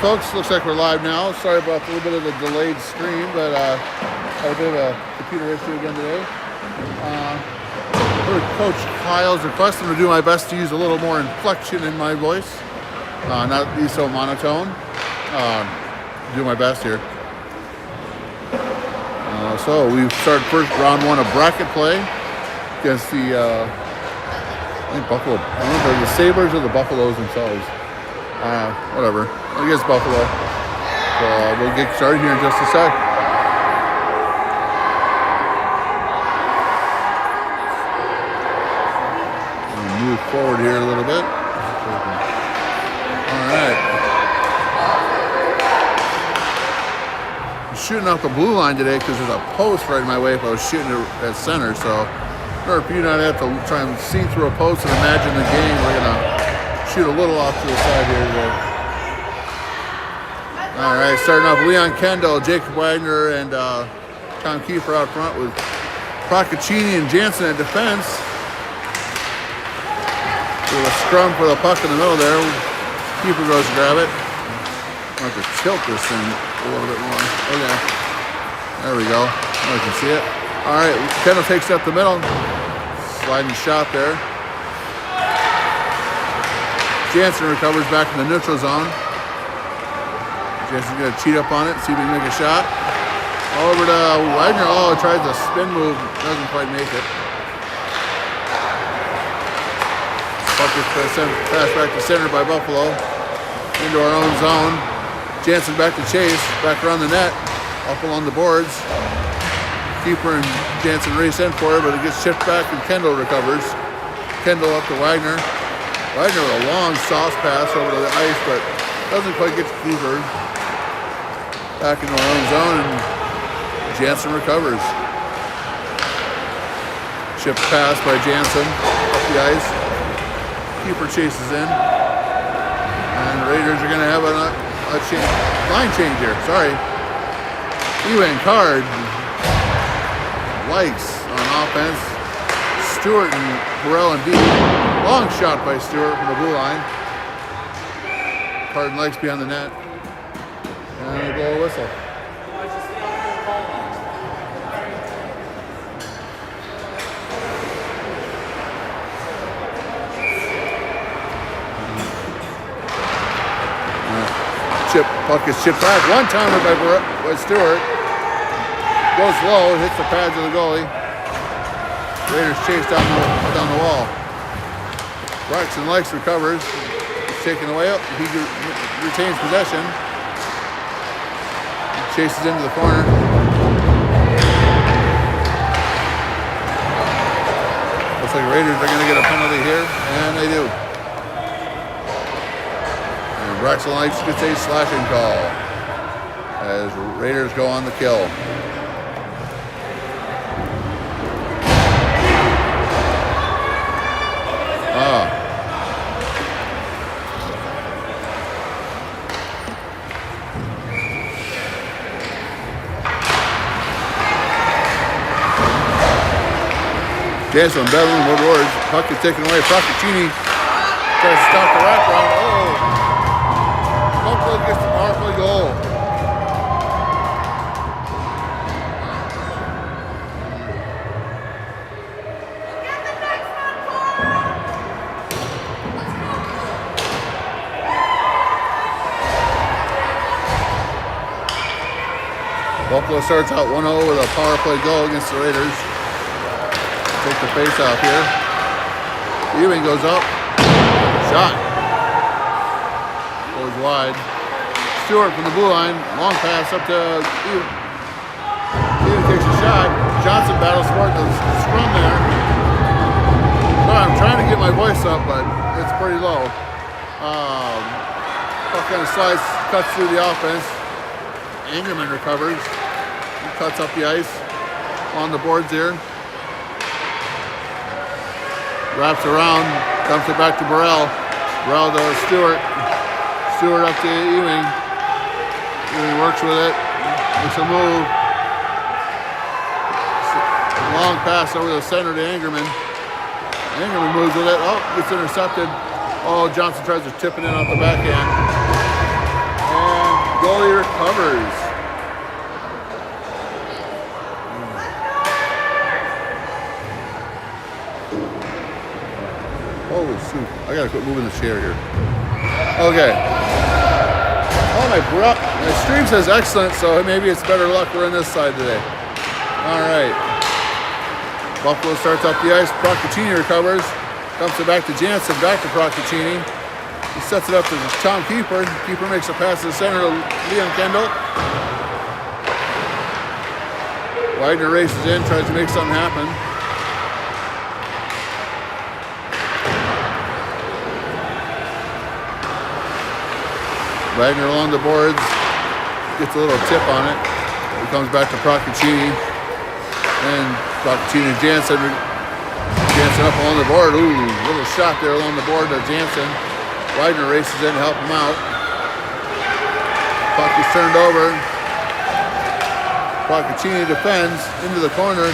folks, looks like we're live now. Sorry about a little bit of a delayed stream, but had a bit of a computer issue again today. Heard Coach Kyle's request. I'm going to do my best to use a little more inflection in my voice, not be so monotone. Do my best here. So we started first round one of bracket play against the I think Buffalo. I don't know if they're the Sabres or the Buffaloes themselves. Whatever. Against Buffalo. So we'll get started here in just a sec. We'll move forward here a little bit. All right. I'm shooting off the blue line today because there's a post right in my way if I was shooting it at center. So in order for you not to have to try and see through a post and imagine the game, we're going to shoot a little off to the side here today. All right, starting off Leon Kendall, Jacob Wagner, and Tom Kiefer out front with Procaccini and Jansen at defense. With a scrum for the puck in the middle there. Kiefer goes to grab it. I have to tilt this thing a little bit more. Okay, there we go. Now you can see it. All right, Kendall takes it up the middle. Sliding shot there. Jansen recovers back in the neutral zone. Jansen's going to cheat up on it, see if he can make a shot. Over to Wagner. Oh, tries a spin move. Doesn't quite make it. Puck is passed back to center by Buffalo. Into our own zone. Jansen back to chase. Back around the net. Up along the boards. Keeper and Jansen race in for it, but it gets shipped back and Kendall recovers. Kendall up to Wagner. Wagner with a long sauce pass over to the ice, but doesn't quite get to Keeper. Back into our own zone, and Jansen recovers. Chip pass by Jansen up the ice. Keeper chases in. And the Raiders are going to have a line change here. Sorry. Ewan Card. Likes on offense. Stewart and Burrell and D. Long shot by Stewart from the blue line. Card and Likes behind the net. And they blow a whistle. Puck is chipped back. One timer by Stewart. Goes low, hits the pads of the goalie. Raiders chase down the wall. Braxton Likes recovers. He's taken away. He retains possession. He chases into the corner. Looks like Raiders are going to get a penalty here, and they do. And Braxton Likes gets a slashing call as Raiders go on the kill. Jansen battling with words. Puck is taken away. Procaccini tries to stop the wraparound. Oh! Buffalo gets the power play goal. Buffalo starts out 1-0 with a power play goal against the Raiders. Take the face off here. Ewing goes up. Shot. Goes wide. Stewart from the blue line. Long pass up to Ewing. Ewing takes a shot. Johnson battles for it. The scrum there. Sorry, I'm trying to get my voice up, but it's pretty low. Puck kind of slides, cuts through the offense. Angerman recovers. He cuts up the ice on the boards here. Wraps around, dumps it back to Burrell. Burrell to Stewart. Stewart up to Ewing. Ewing works with it. Makes a move. Long pass over the center to Angerman. Angerman moves with it. Oh, gets intercepted. Oh, Johnson tries to tip it in off the backhand. recovers. Holy shoot. I gotta quit moving the chair here. Okay. Oh, my stream says excellent, so maybe it's better luck we're on this side today. Alright. Buffalo starts up the ice. Procaccini recovers. Dumps it back to Jansen. Back to Procaccini. He sets it up to Tom Keeper. Keeper makes a pass to the center to Leon Kendall. Widener races in, tries to make something happen. Wagner along the boards, gets a little tip on it. He comes back to Procaccini. And Procaccini and Jansen up along the board. Ooh, little shot there along the board to Jansen. Wagner races in to help him out. Puck is turned over. Procaccini defends into the corner.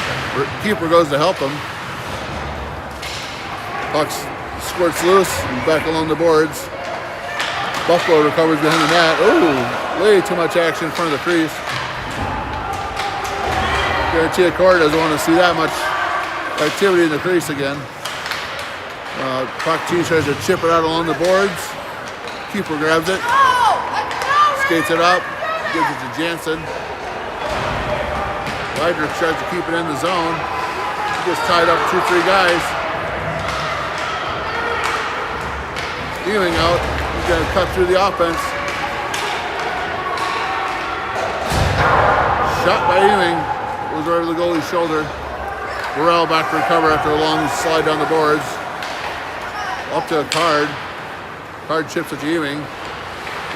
Keeper goes to help him. Puck squirts loose and back along the boards. Buffalo recovers behind the net. Ooh, way too much action in front of the crease. Guarantee the court doesn't want to see that much activity in the crease again. Procaccini tries to chip it out along the boards. Keeper grabs it. Skates it up. Gives it to Jansen. Widener tries to keep it in the zone. He just tied up 2-3 guys. Ewing out. He's going to cut through the offense. Shot by Ewing. It was right over the goalie's shoulder. Burrell back to recover after a long slide down the boards. Up to a Card. Card chips it to Ewing.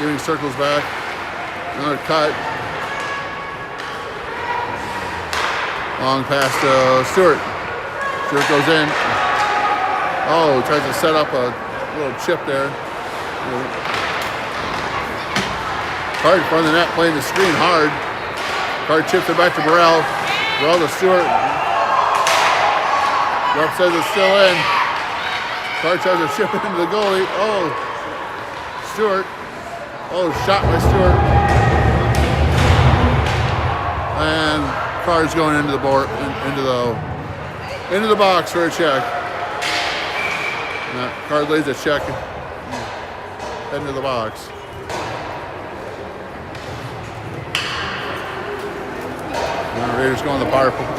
Ewing circles back. Another cut. Long pass to Stewart. Stewart goes in. Oh, tries to set up a little chip there. Card in front of the net playing the screen hard. Card chips it back to Burrell. Burrell to Stewart. Ref says it's still in. Card tries to chip it into the goalie. Oh, Stewart. Oh, shot by Stewart. And Card's going into the board, into the box for a check. Card lays a check into the box. And the Raiders go on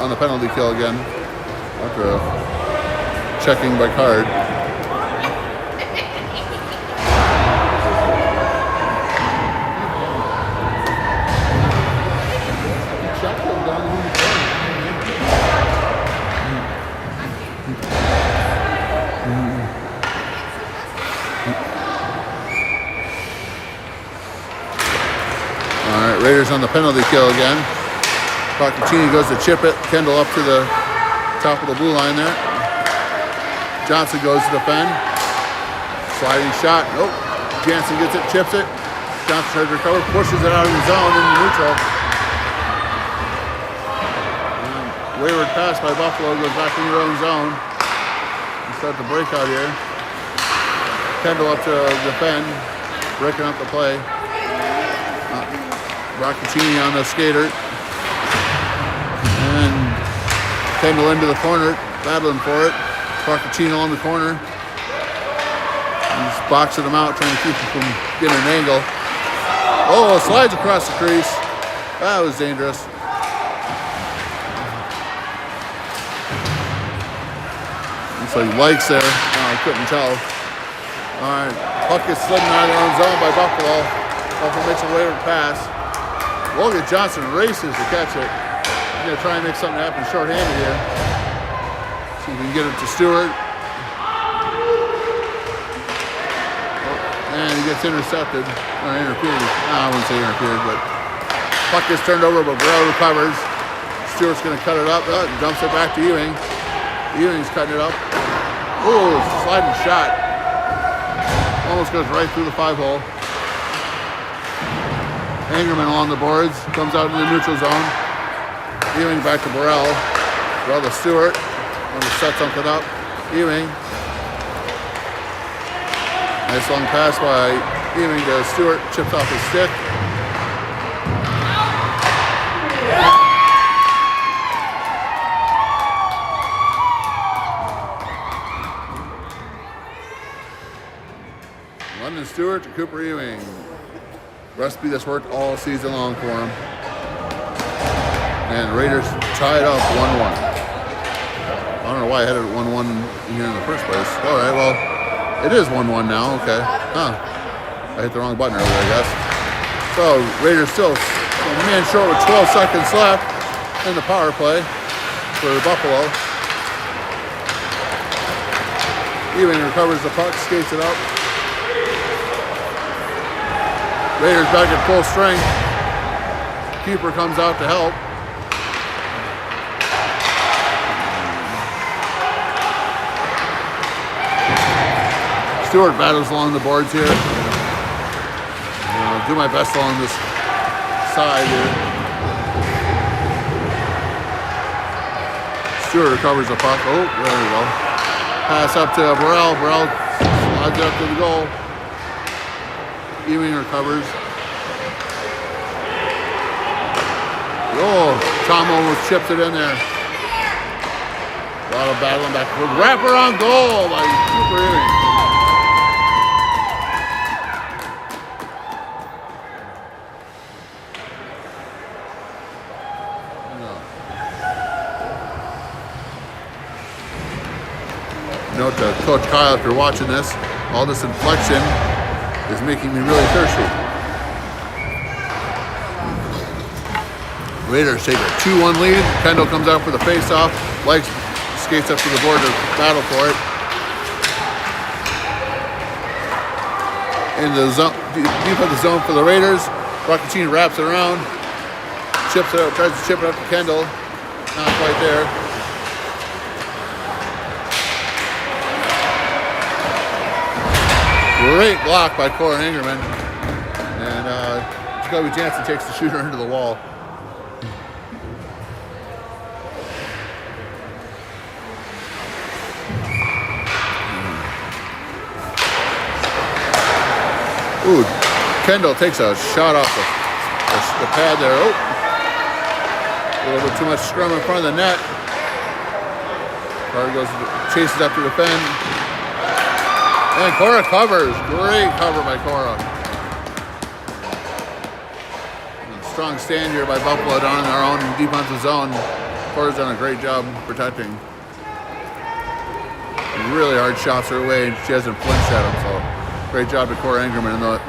the penalty kill again after checking by Card. Raiders on the penalty kill again. Procaccini goes to chip it. Kendall up to the top of the blue line there. Johnson goes to defend. Sliding shot. Nope. Jansen gets it, chips it. Johnson tries to recover, pushes it out of the zone into neutral. Wayward pass by Buffalo goes back in your own zone. You start the breakout here. Kendall up to defend, breaking up the play. Procaccini on the skater. And Kendall into the corner, battling for it. Procaccini along the corner. He's boxing him out, trying to keep him from getting an angle. Oh, slides across the crease. That was dangerous. Looks like Likes there. Oh, I couldn't tell. All right, puck is sliding out of their own zone by Buffalo. Buffalo makes a wayward pass. Logan Johnson races to catch it. He's going to try and make something happen short-handed here. See if we can get it to Stewart. And he gets intercepted. Or interfered. I wouldn't say interfered, but puck gets turned over, but Burrell recovers. Stewart's going to cut it up and dumps it back to Ewing. Ewing's cutting it up. Oh, sliding shot. Almost goes right through the 5-hole. Angerman along the boards, comes out in the neutral zone. Ewing back to Burrell. Burrell to Stewart. Want to set something up. Ewing. Nice long pass by Ewing to Stewart. Chips off his stick. London Stewart to Cooper Ewing. Recipe that's worked all season long for him. And the Raiders tie it up 1-1. I don't know why I had it 1-1 here in the first place. All right, well, it is 1-1 now. Okay. Huh. I hit the wrong button earlier, I guess. So Raiders still a man short with 12 seconds left in the power play for Buffalo. Ewing recovers the puck, skates it up. Raiders back at full strength. Keeper comes out to help. Stewart battles along the boards here. I'll do my best along this side here. Stewart recovers the puck. Oh, there we go. Pass up to Burrell. Burrell slides up to the goal. Ewing recovers. Oh, Tom almost chips it in there. A lot of battling back. Wraparound goal by Cooper Ewing. Note to Coach Kyle, if you're watching this, all this inflection is making me really thirsty. Raiders take a 2-1 lead. Kendall comes out for the face-off. Likes skates up to the board to battle for it. In the zone, deep of the zone for the Raiders. Rocketine wraps it around. Chips it out, tries to chip it up to Kendall. Not quite there. Great block by Corin Ingerman. And Jacoby Jansen takes the shooter into the wall. Ooh, Kendall takes a shot off the pad there. Oh, a little bit too much scrum in front of the net. Carter goes, chases up to defend. And Cora covers. Great cover by Cora. Strong stand here by Buffalo down in their own defensive zone. Cora's done a great job protecting. Really hard shots her way, and she hasn't flinched at them, so great job to Cora Ingerman in the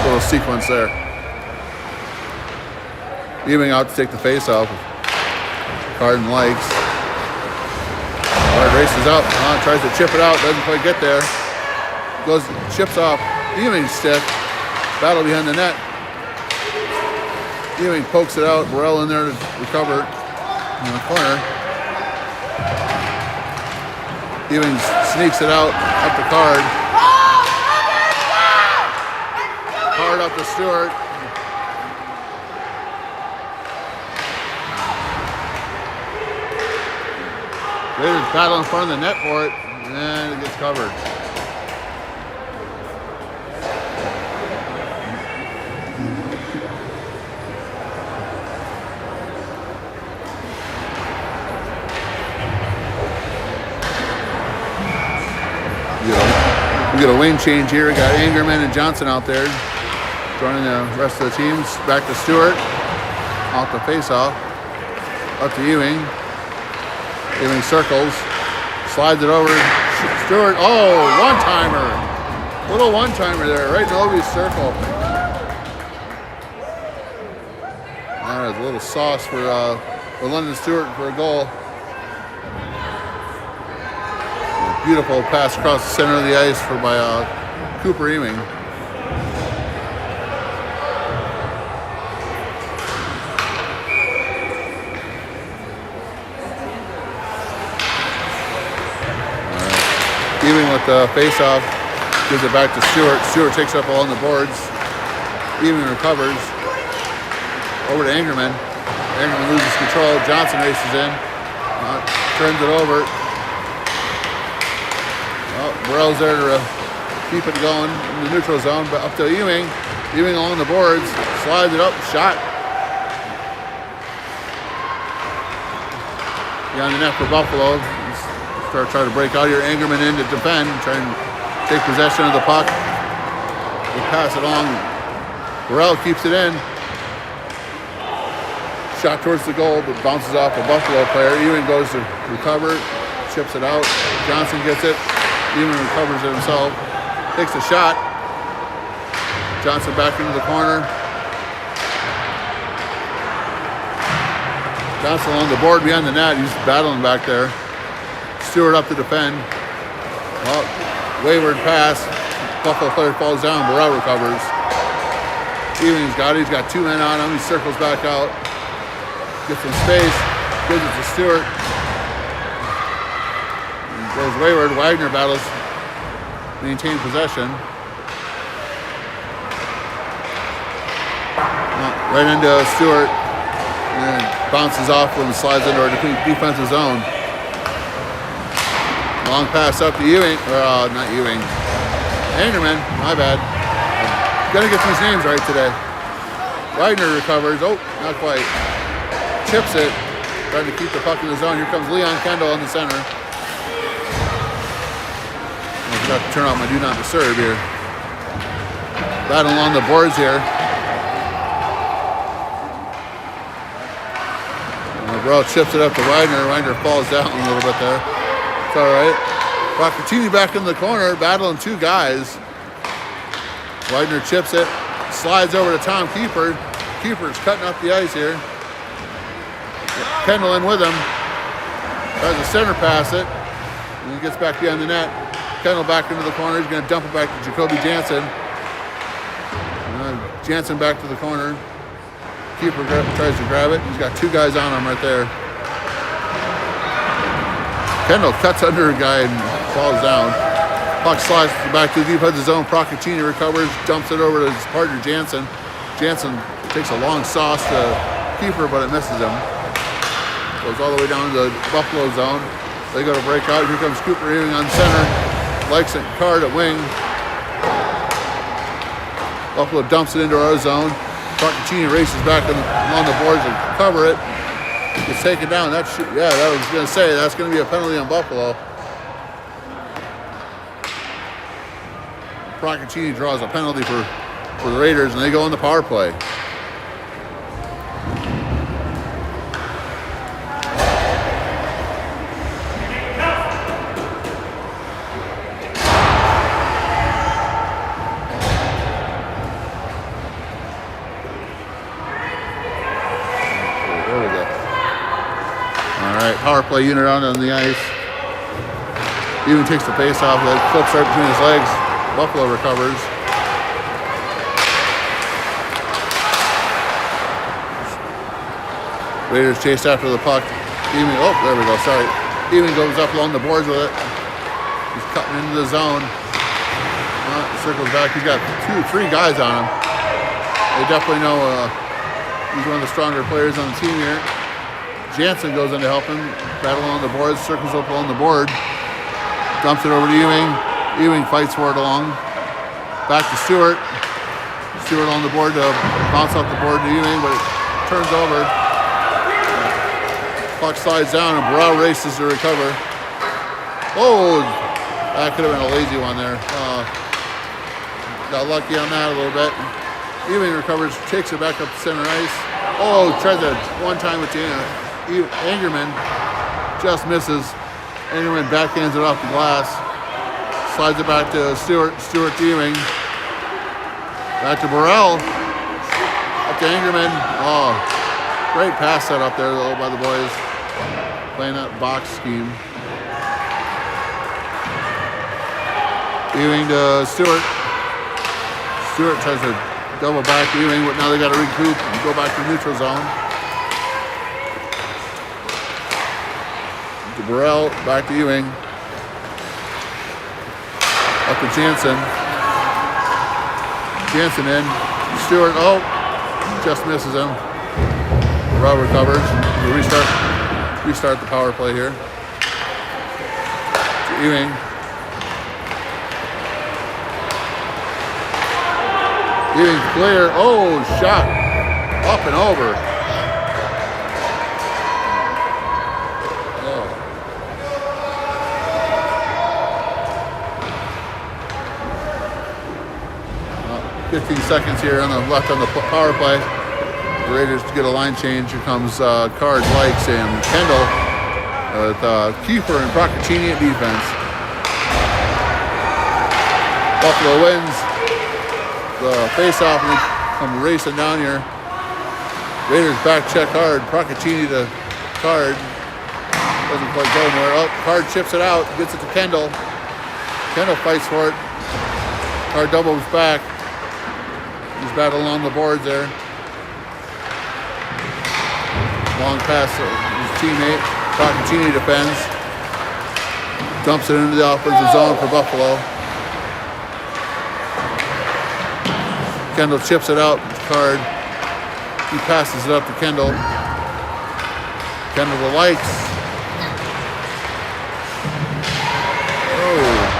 little sequence there. Ewing out to take the face off. Carden likes. Card races up, tries to chip it out, doesn't quite get there. Goes, chips off Ewing's stick. Battle behind the net. Ewing pokes it out. Burrell in there to recover in the corner. Ewing sneaks it out up the Card. Card up to Stewart. Raiders battle in front of the net for it, and it gets covered. We get a wing change here. We got Ingerman and Johnson out there joining the rest of the teams. Back to Stewart. Off the face-off. Up to Ewing. Ewing circles. Slides it over. Stewart. Oh, one-timer. Little one-timer there. Right in Obi's circle. That is a little sauce for London Stewart for a goal. Beautiful pass across the center of the ice by Cooper Ewing. Ewing with the face-off, gives it back to Stewart. Stewart takes up along the boards. Ewing recovers. Over to Ingerman. Ingerman loses control. Johnson races in. Turns it over. Burrell's there to keep it going in the neutral zone, but up to Ewing. Ewing along the boards, slides it up, shot. behind the net for Buffalo. Start trying to break out here. Angerman in to defend, try and take possession of the puck. They pass it along. Burrell keeps it in. Shot towards the goal, but bounces off a Buffalo player. Ewing goes to recover, chips it out. Johnson gets it. Ewing recovers it himself. Takes a shot. Johnson back into the corner. Johnson on the board behind the net. He's battling back there. Stewart up to defend. Well, wayward pass. Buffalo player falls down. Burrell recovers. Ewing's got it. He's got 2 men on him. He circles back out. Gets some space. Gives it to Stewart. Goes wayward. Wagner battles. Maintain possession. Right into Stewart. And bounces off and slides into our defensive zone. Long pass up to Ewing, or not Ewing. Angerman, my bad. I'm gonna get these names right today. Wagner recovers. Oh, not quite. Chips it. Trying to keep the puck in the zone. Here comes Leon Kendall in the center. I forgot to turn off my do not disturb here. Battling along the boards here. Burrell chips it up to Wagner. Wagner falls down a little bit there. It's all right. Procaccini back in the corner, battling 2 guys. Wagner chips it, slides over to Tom Keeper. Keeper's cutting up the ice here. Kendall in with him. Tries to center pass it. And he gets back behind the net. Kendall back into the corner. He's going to dump it back to Jacoby Jansen. Jansen back to the corner. Keeper tries to grab it. He's got 2 guys on him right there. Kendall cuts under a guy and falls down. Puck slides back to the defensive zone. Procaccini recovers, dumps it over to his partner Jansen. Jansen takes a long sauce to Keeper, but it misses him. Goes all the way down to the Buffalo zone. They go to break out. Here comes Cooper Ewing on center. Likes it, card at wing. Buffalo dumps it into our zone. Procaccini races back along the boards and cover it. Gets taken down. That was going to say that's going to be a penalty on Buffalo. Procaccini draws a penalty for the Raiders, and they go on the power play. Power play unit out on the ice. Even takes the face off, that clips right between his legs. Buffalo recovers. Raiders chased after the puck. Even, oh, there we go, sorry. Even goes up along the boards with it. He's cutting into the zone. Circles back. He's got 2-3 guys on him. They definitely know he's one of the stronger players on the team here. Jansen goes in to help him. Battle on the boards, circles up along the board. Dumps it over to Ewing. Ewing fights for it along. Back to Stewart. Stewart on the board to bounce off the board to Ewing, but it turns over. Puck slides down and Burrell races to recover. Oh, that could have been a lazy one there. Got lucky on that a little bit. Ewing recovers, takes it back up to center ice. Oh, tries to one time with Angerman, just misses. Angerman backhands it off the glass. Slides it back to Stewart. Stewart to Ewing. Back to Burrell. Up to Angerman. Oh, great pass set up there though by the boys. Playing that box scheme. Ewing to Stewart. Stewart tries to double back to Ewing, but now they got to recoup and go back to neutral zone. To Burrell, back to Ewing. Up to Jansen. Jansen in. Stewart, oh, just misses him. Burrell recovers. We'll restart the power play here. To Ewing. Ewing clear. Oh, shot. Up and over. 15 seconds here on the left on the power play. The Raiders to get a line change. Here comes Card, Likes, and Kendall with Kiefer and Procaccini at defense. Buffalo wins the face-off and they come racing down here. Raiders back check hard. Procaccini to Card. Doesn't quite go anywhere. Oh, Card chips it out. Gets it to Kendall. Kendall fights for it. Card doubles back. He's battling on the boards there. Long pass to his teammate. Procaccini defends. Dumps it into the offensive zone for Buffalo. Kendall chips it out. Card. He passes it up to Kendall. Kendall to Likes. Oh.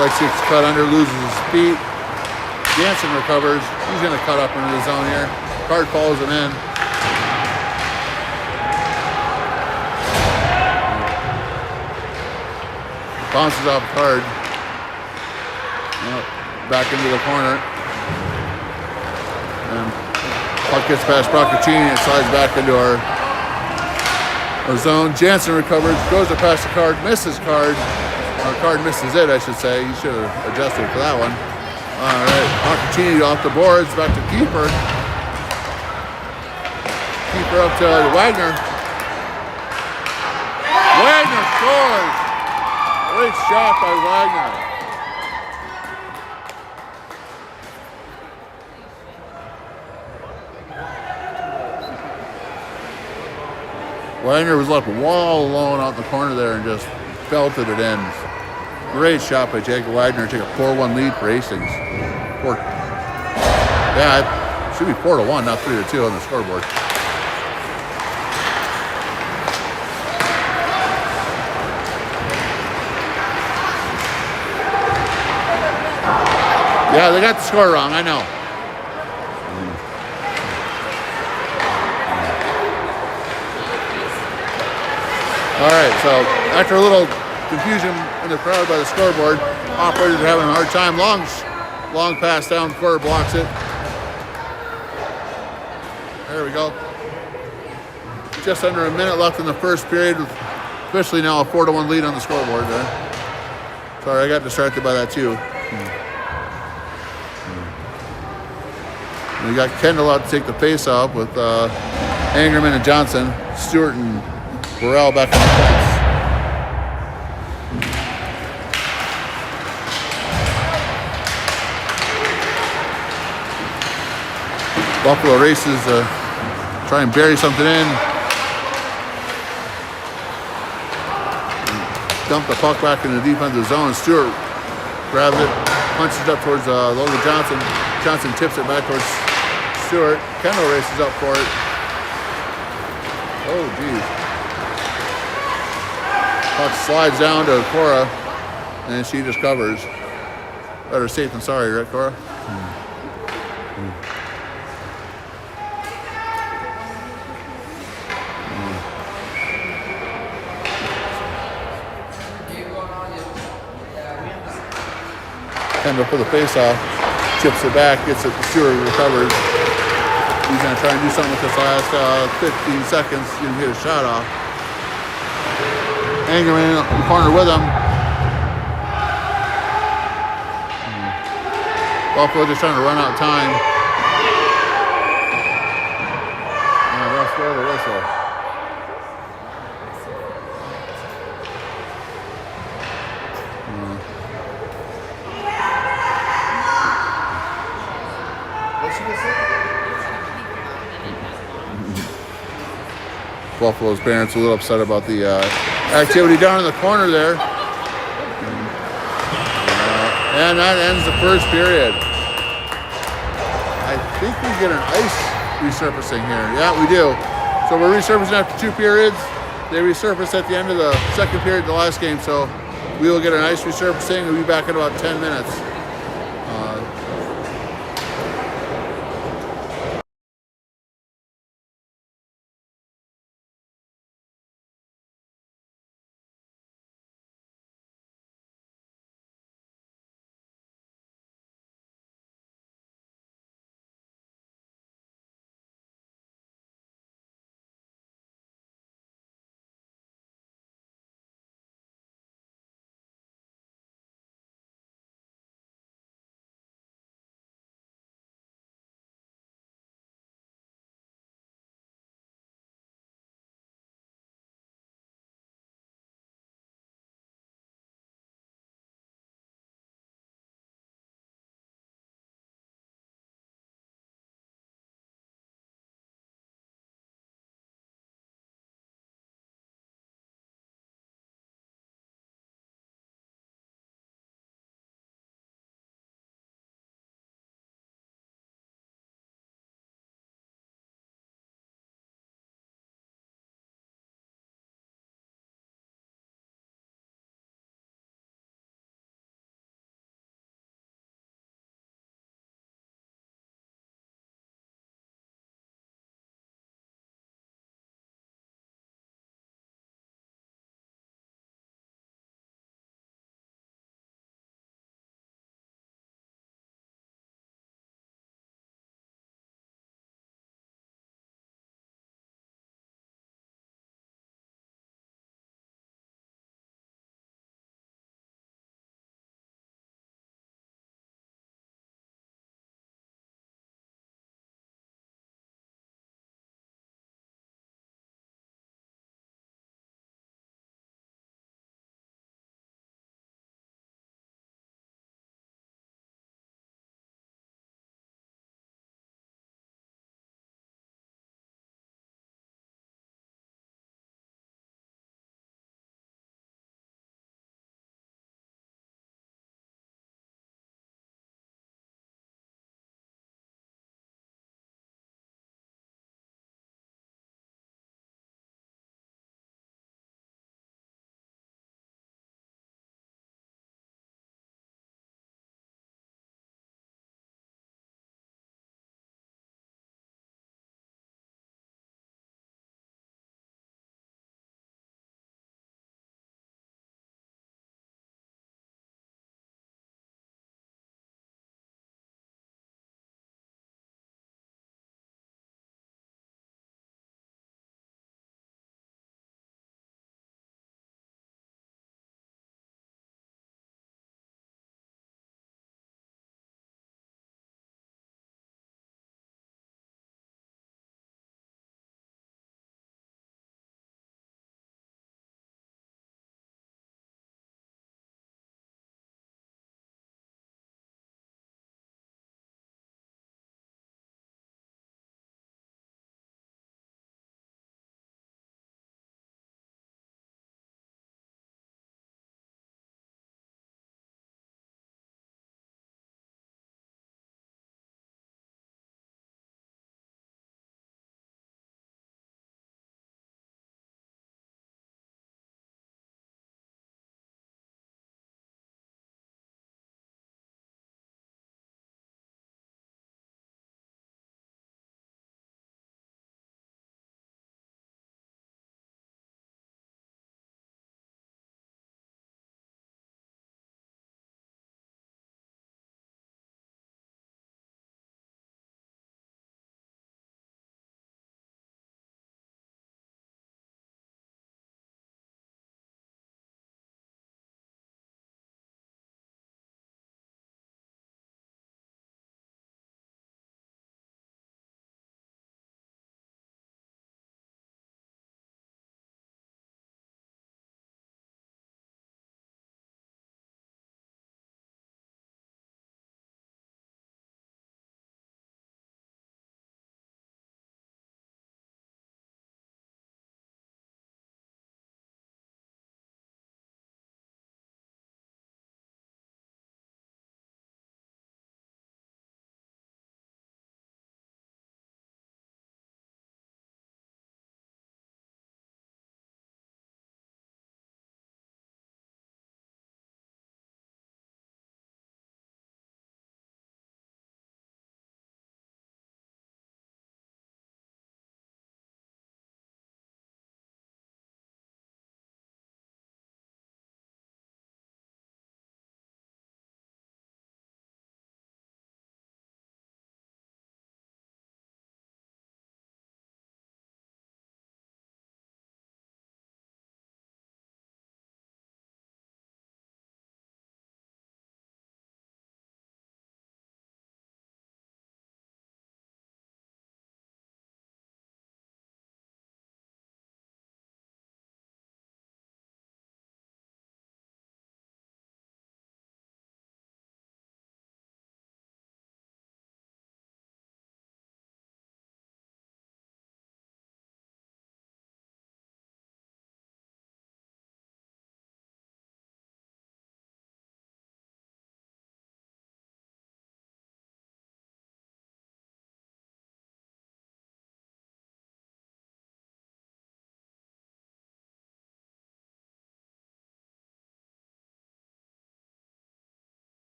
Likes gets cut under, loses his feet. Jansen recovers. He's going to cut up into the zone here. Card follows him in. Bounces off Card. Back into the corner. And puck gets past Procaccini and slides back into our zone. Jansen recovers, goes to pass the Card, misses Card. Or Card misses it, I should say. He should have adjusted for that one. All right, Procaccini off the boards, back to Kiefer. Kiefer up to Wagner. Wagner scores! Great shot by Wagner. Wagner was left wall alone out in the corner there and just belted it in. Great shot by Jacob Wagner to take a 4-1 lead for Hastings. Yeah, it should be 4-1, not 3-2 on the scoreboard. Yeah, they got the score wrong, I know. All right, so after a little confusion in the crowd by the scoreboard, operators are having a hard time. Long pass down, quarter blocks it. There we go. Just under a minute left in the first period. Officially now a 4-1 lead on the scoreboard there. Sorry, I got distracted by that too. We got Kendall out to take the face off with Angerman and Johnson, Stewart and Burrell back in the place. Buffalo races to try and bury something in. Dump the puck back in the defensive zone. Stewart grabs it, punches it up towards Logan Johnson. Johnson tips it back towards Stewart. Kendall races up for it. Oh, geez. Puck slides down to Cora, and she just covers. Better safe than sorry, right, Cora? Kendall for the face-off, chips it back, gets it, Stewart recovers. He's going to try and do something with this last 15 seconds. He can get a shot off. Angerman in the corner with him. Buffalo just trying to run out of time. That's for the whistle. Buffalo's parents are a little upset about the activity down in the corner there. And that ends the first period. I think we get an ice resurfacing here. Yeah, we do. So we're resurfacing after 2 periods. They resurfaced at the end of the second period of the last game. So we will get an ice resurfacing. We'll be back in about 10 minutes.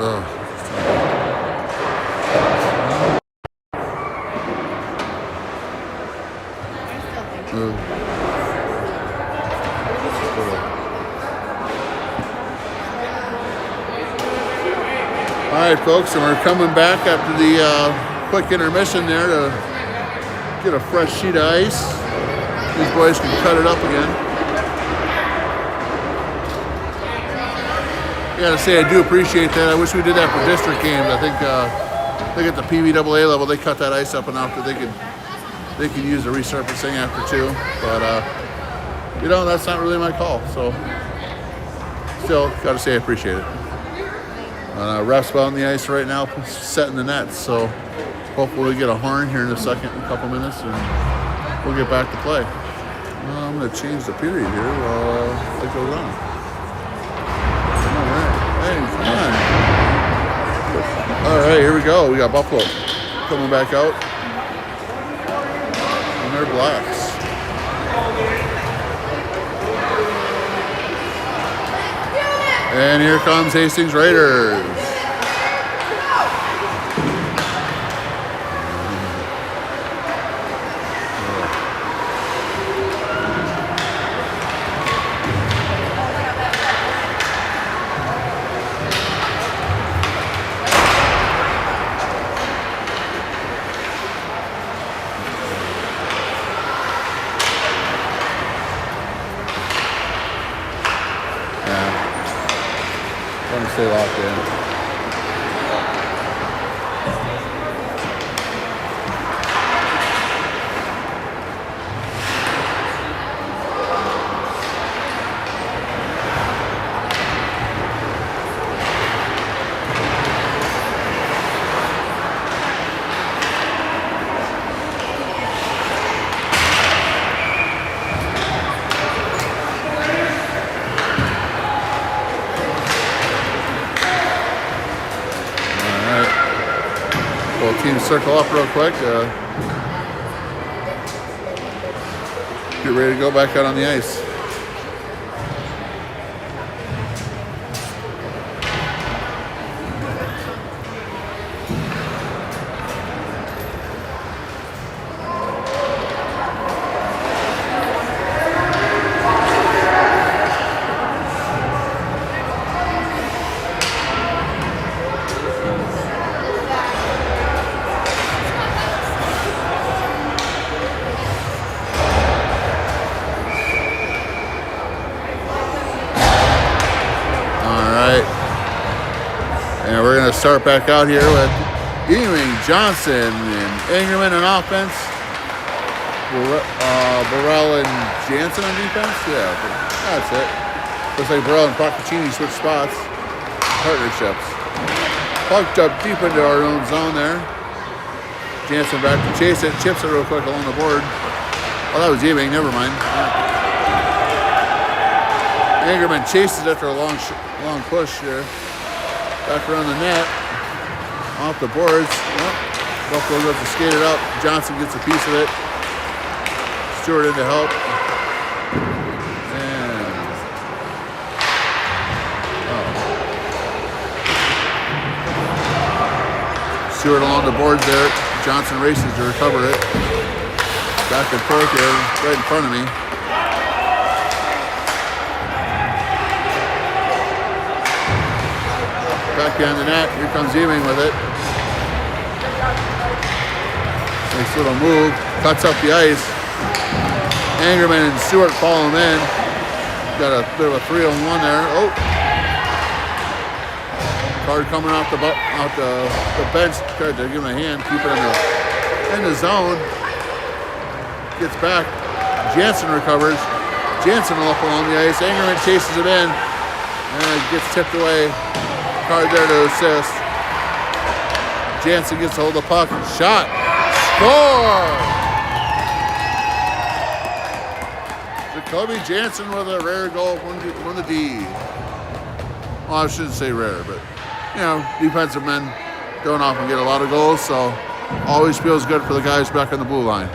All right, folks, and we're coming back after the quick intermission there to get a fresh sheet of ice. These boys can cut it up again. I gotta say, I do appreciate that. I wish we did that for district games. I think at the PeeWee AA level, they cut that ice up enough that they can use the resurfacing after too. But you know, that's not really my call. So still, gotta say, I appreciate it. Ref's out on the ice right now, setting the nets. So hopefully we get a horn here in a second, in a couple minutes, and we'll get back to play. I'm going to change the period here while it goes on. All right. Hey, come on. All right, here we go. We got Buffalo coming back out. And they're Blacks. And here comes Hastings Raiders. Stay locked in. Team circle up real quick. Get ready to go back out on the ice. And we're going to start back out here with Ewing, Johnson, and Ingerman on offense. Burrell and Jansen on defense. Yeah, that's it. Looks like Burrell and Procaccini switch spots. Partnerships. Puck up deep into our own zone there. Jansen back to chase it. Chips it real quick along the board. Oh, that was Ewing. Never mind. Ingerman chases after a long push here. Back around the net, off the boards. Buffalo goes to skate it up. Johnson gets a piece of it. Stewart in to help. And Stewart along the boards there. Johnson races to recover it. Back and forth here, right in front of me. Back behind the net. Here comes Ewing with it. Nice little move. Cuts up the ice. Angerman and Stewart follow him in. Got a bit of a 3-on-1 there. Oh. Card coming off the bench. Tried to give him a hand. Keep it in the zone. Gets back. Jansen recovers. Jansen up along the ice. Angerman chases him in. And gets tipped away. Card there to assist. Jansen gets a hold of the puck. Shot. Score! Jacoby Jansen with a rare goal. Won the D. Well, I shouldn't say rare, but, you know, defensive men don't often get a lot of goals, so always feels good for the guys back on the blue line.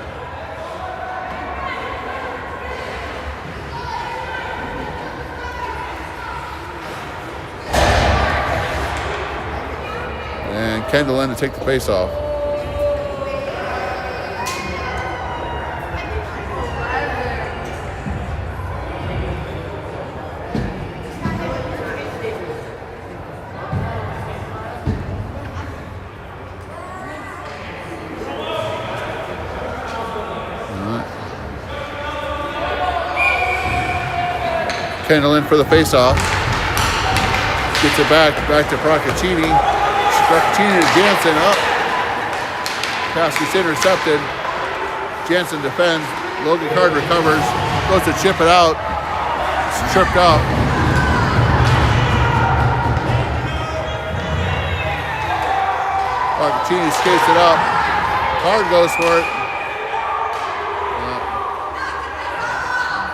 Kendall in to take the face off. Kendall in for the face-off. Gets it back to Procaccini. Procaccini to Jansen up. Pass gets intercepted. Jansen defends. Logan Card recovers. Goes to chip it out. It's tripped up. Procaccini skates it up. Card goes for it.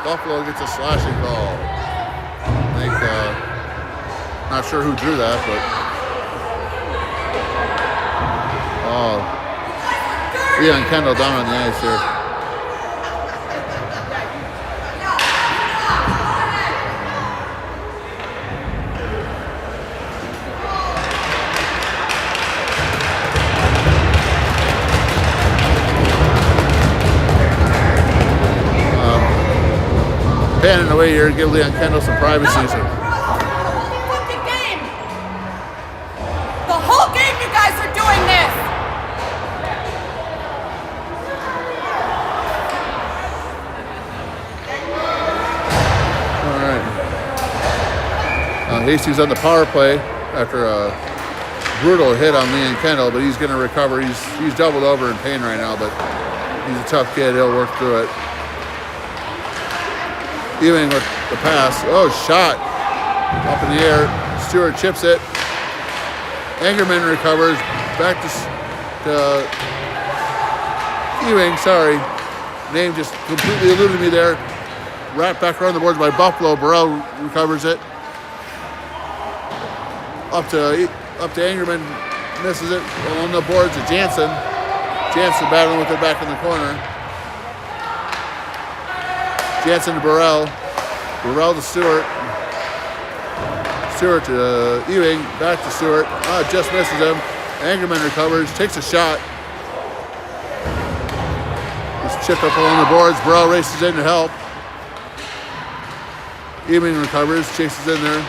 Buffalo gets a slashing call. I think, not sure who drew that, but Leon Kendall down on the ice here. Panning away here, give Leon Kendall some privacy. The whole game you guys are doing this! Alright. Hastings on the power play after a brutal hit on Leon Kendall, but he's going to recover. He's doubled over in pain right now, but he's a tough kid. He'll work through it. Ewing with the pass. Oh, shot. Up in the air. Stewart chips it. Angerman recovers. Back to Ewing. Sorry. Name just completely eluded me there. Wrapped back around the boards by Buffalo. Burrell recovers it. Up to Angerman. Misses it. On the boards to Jansen. Jansen battling with it back in the corner. Jansen to Burrell. Burrell to Stewart. Stewart to Ewing. Back to Stewart. Just misses him. Angerman recovers. Takes a shot. He's chipped up along the boards. Burrell races in to help. Ewing recovers. Chases in there.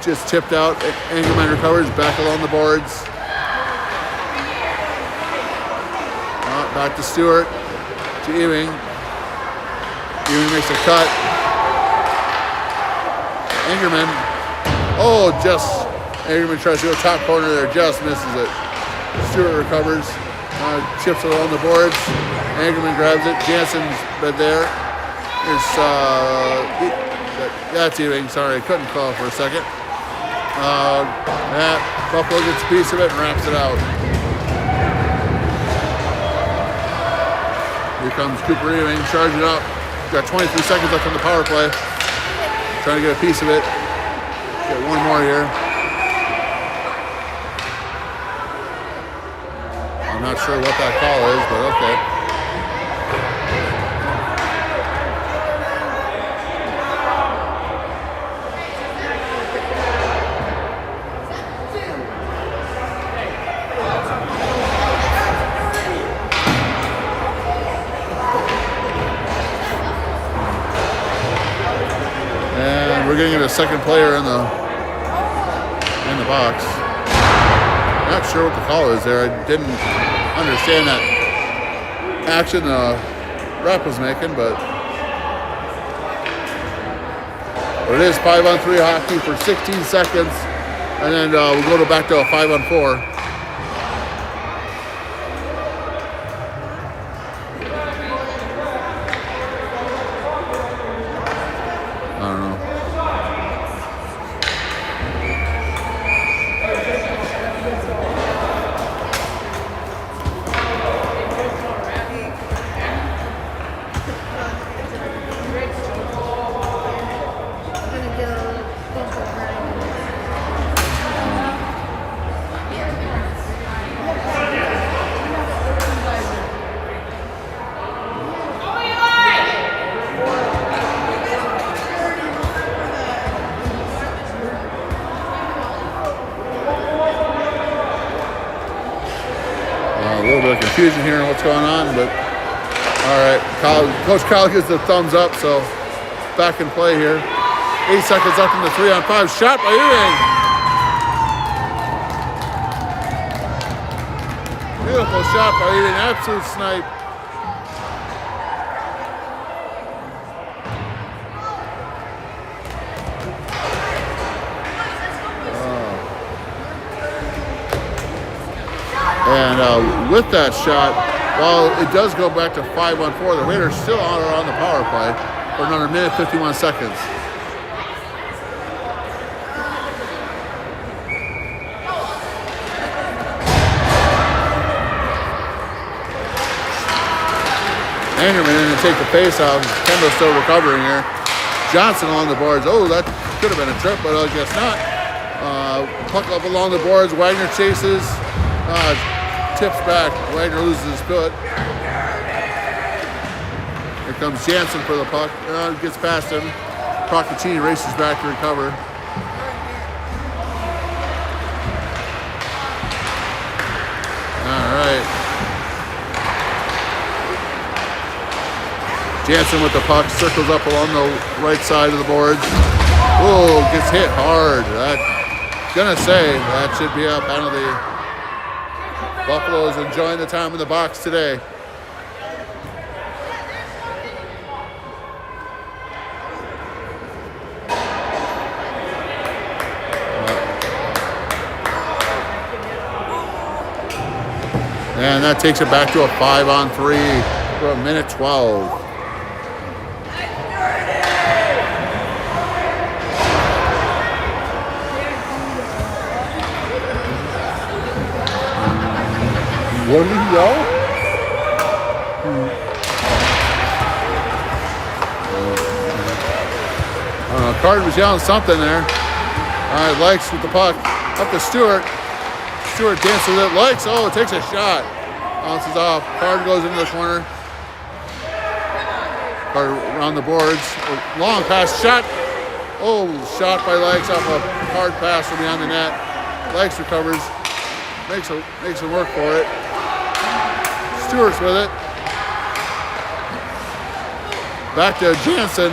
Just chipped out. Angerman recovers. Back along the boards. Back to Stewart. To Ewing. Ewing makes a cut. Angerman. Angerman tries to go top corner there, just misses it. Stewart recovers. Chips it along the boards. Angerman grabs it. Jansen's been there. That's Ewing. Sorry, I couldn't call for a second. Buffalo gets a piece of it and wraps it out. Here comes Cooper Ewing, charging up. Got 23 seconds left on the power play. Trying to get a piece of it. Get one more here. I'm not sure what that call is, but okay. We're getting a second player in the box. Not sure what the call is there. I didn't understand that action the ref was making, but it is 5-on-3 hockey for 16 seconds, and then we'll go back to a 5-on-4. I don't know. confusion here on what's going on, but all right. Coach Kyle gives the thumbs up, so back in play here. 8 seconds left in the 3-on-5 shot by Ewing. Beautiful shot by Ewing, absolute snipe. And with that shot, while it does go back to 5-on-4, the Raiders still are on the power play for another minute 51 seconds. Angerman in to take the face off. Kendall's still recovering here. Johnson along the boards. Oh, that could have been a trip, but I guess not. Puck up along the boards. Wagner chases. Tips back. Wagner loses his foot. Here comes Jansen for the puck. Gets past him. Procaccini races back to recover. All right. Jansen with the puck. Circles up along the right side of the boards. Oh, gets hit hard. Gonna say that should be a penalty. Buffalo is enjoying the time in the box today. And that takes it back to a 5-on-3 for a minute 12. What did he yell? I don't know. Card was yelling something there. All right, Likes with the puck. Up to Stewart. Stewart dances with it. Likes. Oh, takes a shot. Bounces off. Card goes into the corner. Card around the boards. Long pass. Shot. Oh, shot by Likes off a hard pass from behind the net. Likes recovers. Makes him work for it. Stewart's with it. Back to Jansen.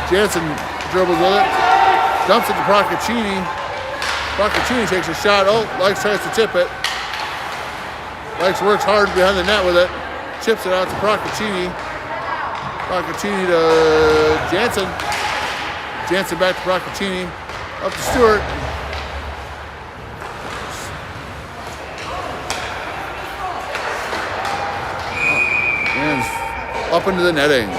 Jansen dribbles with it. Dumps it to Procaccini. Procaccini takes a shot. Oh, Likes tries to tip it. Likes works hard behind the net with it. Chips it out to Procaccini. Procaccini to Jansen. Jansen back to Procaccini. Up to Stewart. And up into the netting.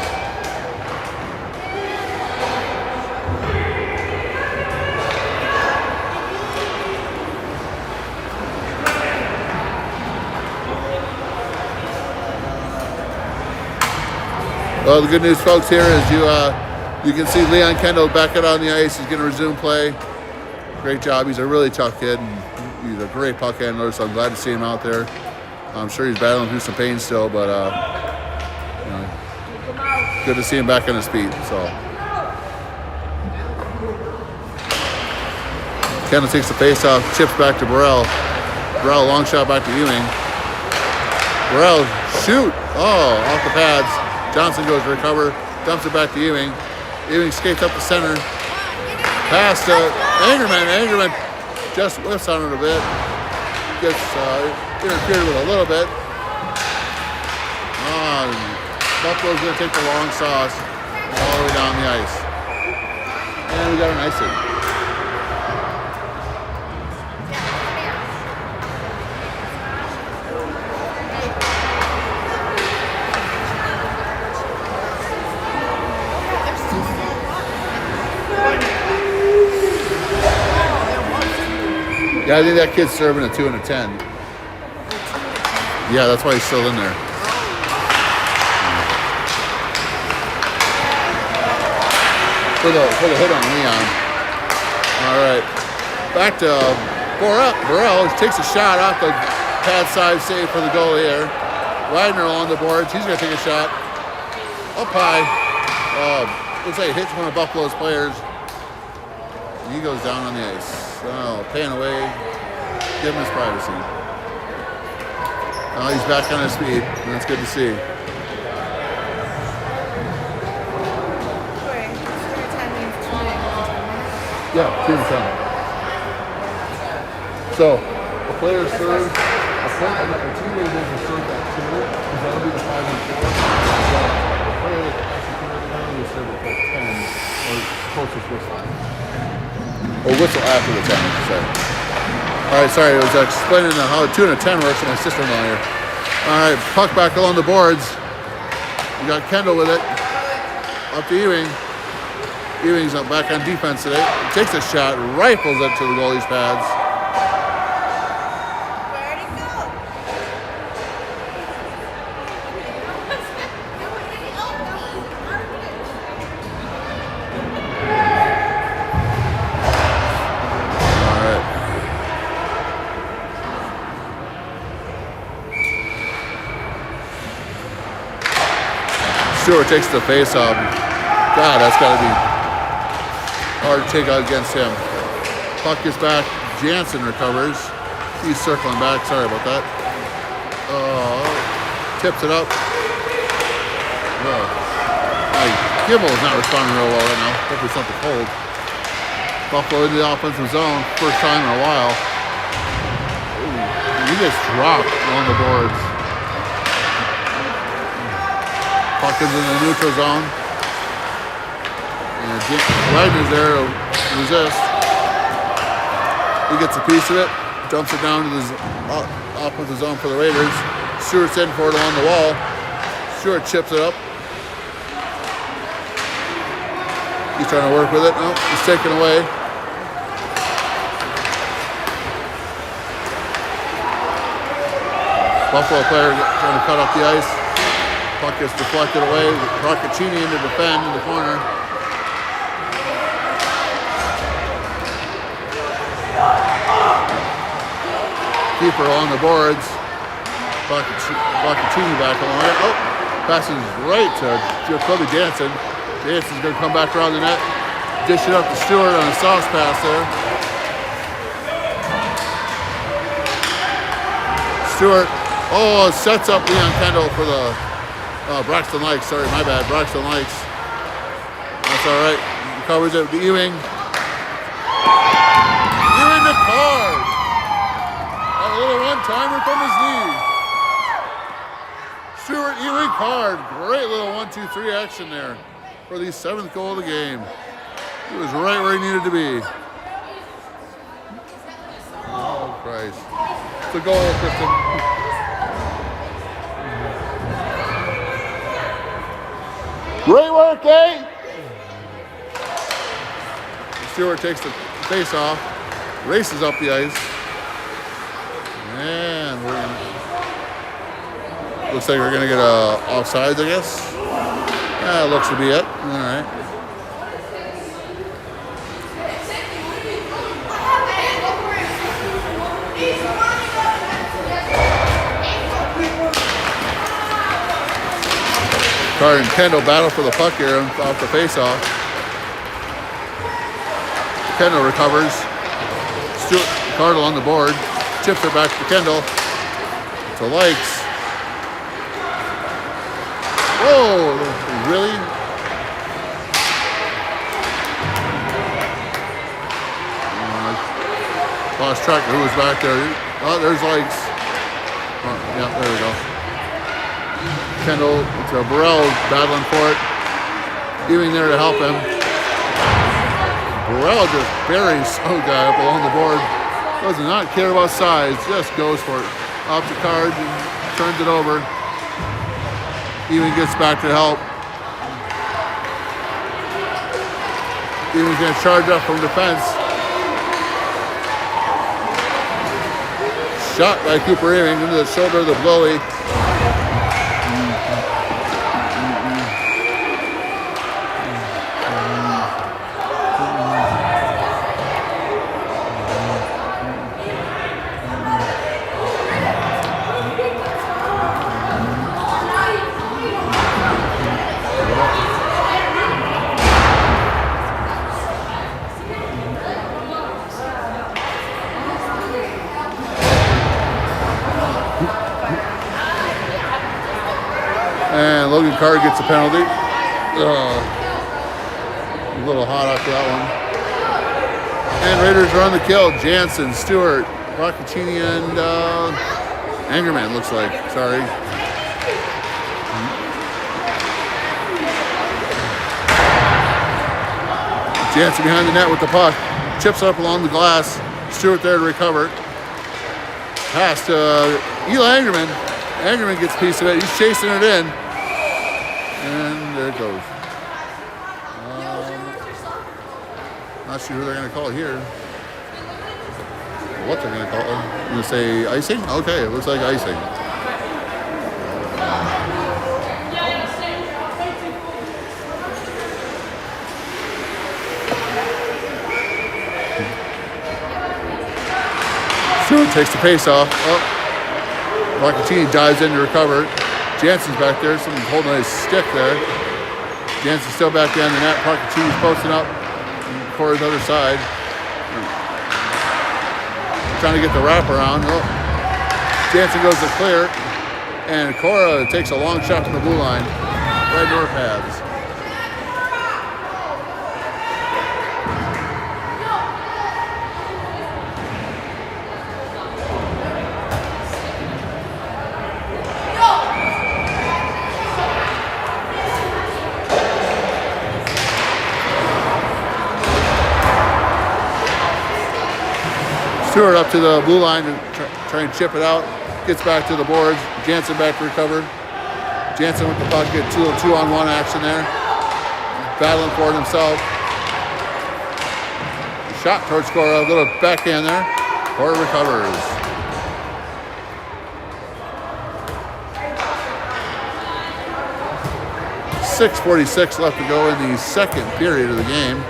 Well, the good news, folks, here is you can see Leon Kendall back out on the ice. He's going to resume play. Great job. He's a really tough kid. And he's a great puck handler, so I'm glad to see him out there. I'm sure he's battling through some pain still, but good to see him back on his feet. So Kendall takes the face off, chips back to Burrell. Burrell, long shot back to Ewing. Burrell, shoot! Oh, off the pads. Johnson goes to recover, dumps it back to Ewing. Ewing skates up the center. Pass to Angerman. Angerman just whiffs on it a bit. Gets interfered with a little bit. Buffalo's going to take the long sauce all the way down the ice. And we got an icing. Yeah, I think that kid's serving a 2 and a 10. Yeah, that's why he's still in there. For the hit on Leon. All right, back to Burrell. Takes a shot off the pad side, save for the goal here. Wagner along the boards. He's gonna take a shot up high. Looks like it hits one of Buffalo's players. He goes down on the ice. Oh, paying away. Give him his privacy. Now he's back on his feet, and that's good to see. Yeah, 2 to 10. So, a player serves, a teammate doesn't serve that 2, because that'll be the 5 and 4. So, a player that actually can serve at 10, or closest whistle. Or whistle after the 10, I should say. Alright, sorry, I was explaining how a 2 and a 10 works to my sister-in-law here. Alright, puck back along the boards. You got Kendall with it. Up to Ewing. Ewing's up back on defense today. Takes a shot, rifles it to the goalie's pads. Where'd he go? Alright. Stewart takes the face off. God, that's got to be hard take out against him. Puck is back. Jansen recovers. He's circling back. Sorry about that. Tips it up. Gimbel is not responding real well right now. Hopefully something cold. Buffalo into the offensive zone. First time in a while. Ooh, he gets dropped on the boards. Puck is in the neutral zone. And Wagner's there to resist. He gets a piece of it, dumps it down to the offensive zone for the Raiders. Stewart's in for it along the wall. Stewart chips it up. He's trying to work with it. Nope, he's taken away. Buffalo player trying to cut off the ice. Puck gets deflected away. Roccaccini in to defend in the corner. Keeper on the boards. Roccaccini back along it. Oh, passes right to Jacoby Jansen. Jansen's going to come back around the net. Dish it up to Stewart on a sauce pass there. Stewart, sets up Leon Kendall for the Braxton Likes. Sorry, my bad. Braxton Likes. That's all right. He covers it with Ewing. Ewing the card. A little one-timer from his knee. Stewart Ewing card. Great little 1-2-3 action there for the 7th goal of the game. He was right where he needed to be. Oh, Christ. It's a goal, Kristen. Great work, eh? Stewart takes the face off, races up the ice. And looks like we're gonna get a offsides, I guess. Yeah, looks to be it. All right. Card and Kendall battle for the puck here off the face-off. Kendall recovers. Stewart Cardle on the board. Chips it back to Kendall. To Likes. Whoa, really? Lost track of who was back there. Oh, there's Likes. Oh, yeah, there we go. Kendall to Burrell battling for it. Ewing there to help him. Burrell just buries some guy up along the board. Does not care about size, just goes for it. Off the card and turns it over. Ewing gets back to help. Ewing's going to charge up from defense. Shot by Cooper Ewing into the shoulder of the goalie. Card gets a penalty. A little hot after that one. And Raiders are on the kill. Jansen, Stewart, Roccaccini, and Angerman, looks like. Sorry. Jansen behind the net with the puck. Chips up along the glass. Stewart there to recover. Pass to Eli Angerman. Angerman gets a piece of it. He's chasing it in. And there it goes. Not sure who they're going to call here. What they're going to call it. I'm going to say icing? Okay, it looks like icing. Stewart takes the pace off. Oh, Roccaccini dives in to recover. Jansen's back there. Someone's holding his stick there. Jansen's still back behind the net. Roccaccini's posting up. Cora's other side. Trying to get the wrap around. Oh. Jansen goes to clear. And Cora takes a long shot from the blue line. Right into her pads. Stewart up to the blue line to try and chip it out. Gets back to the boards. Jansen back to recover. Jansen with the puck, get two-on-one action there. Battling for it himself. Shot towards Cora, a little backhand there. Cora recovers. .646 left to go in the second period of the game.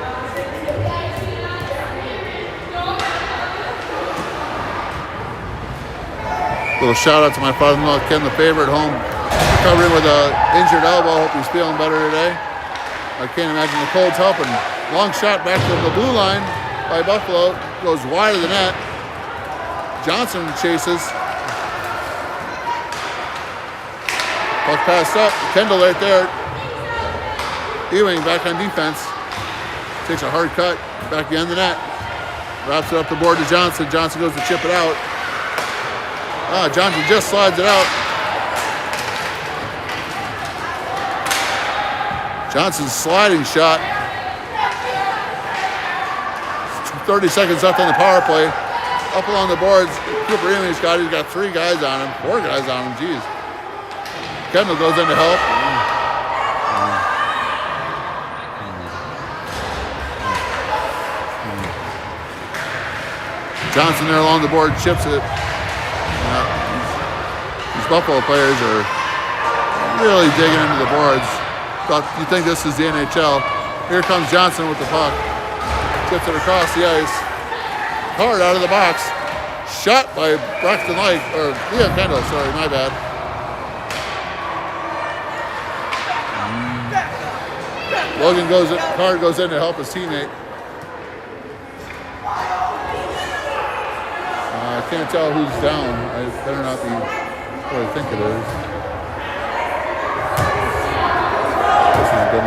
Little shout out to my father-in-law, Ken the Favorite, home recovering with an injured elbow. Hope he's feeling better today. I can't imagine the cold's helping. Long shot back to the blue line by Buffalo. Goes wide of the net. Johnson chases. Puck passed up. Kendall right there. Ewing back on defense. Takes a hard cut. Back behind the net. Wraps it up the board to Johnson. Johnson goes to chip it out. Johnson just slides it out. Johnson's sliding shot. 30 seconds left on the power play. Up along the boards. Cooper Ewing's got it. He's got 3 guys on him. 4 guys on him. Jeez. Kendall goes in to help. Johnson there along the board, chips it. These Buffalo players are really digging into the boards. You think this is the NHL. Here comes Johnson with the puck. Chips it across the ice. Hard out of the box. Shot by Braxton Light, or Leon Kendall, sorry, my bad. Logan Card goes in to help his teammate. I can't tell who's down. I better not be what I think it is. This has been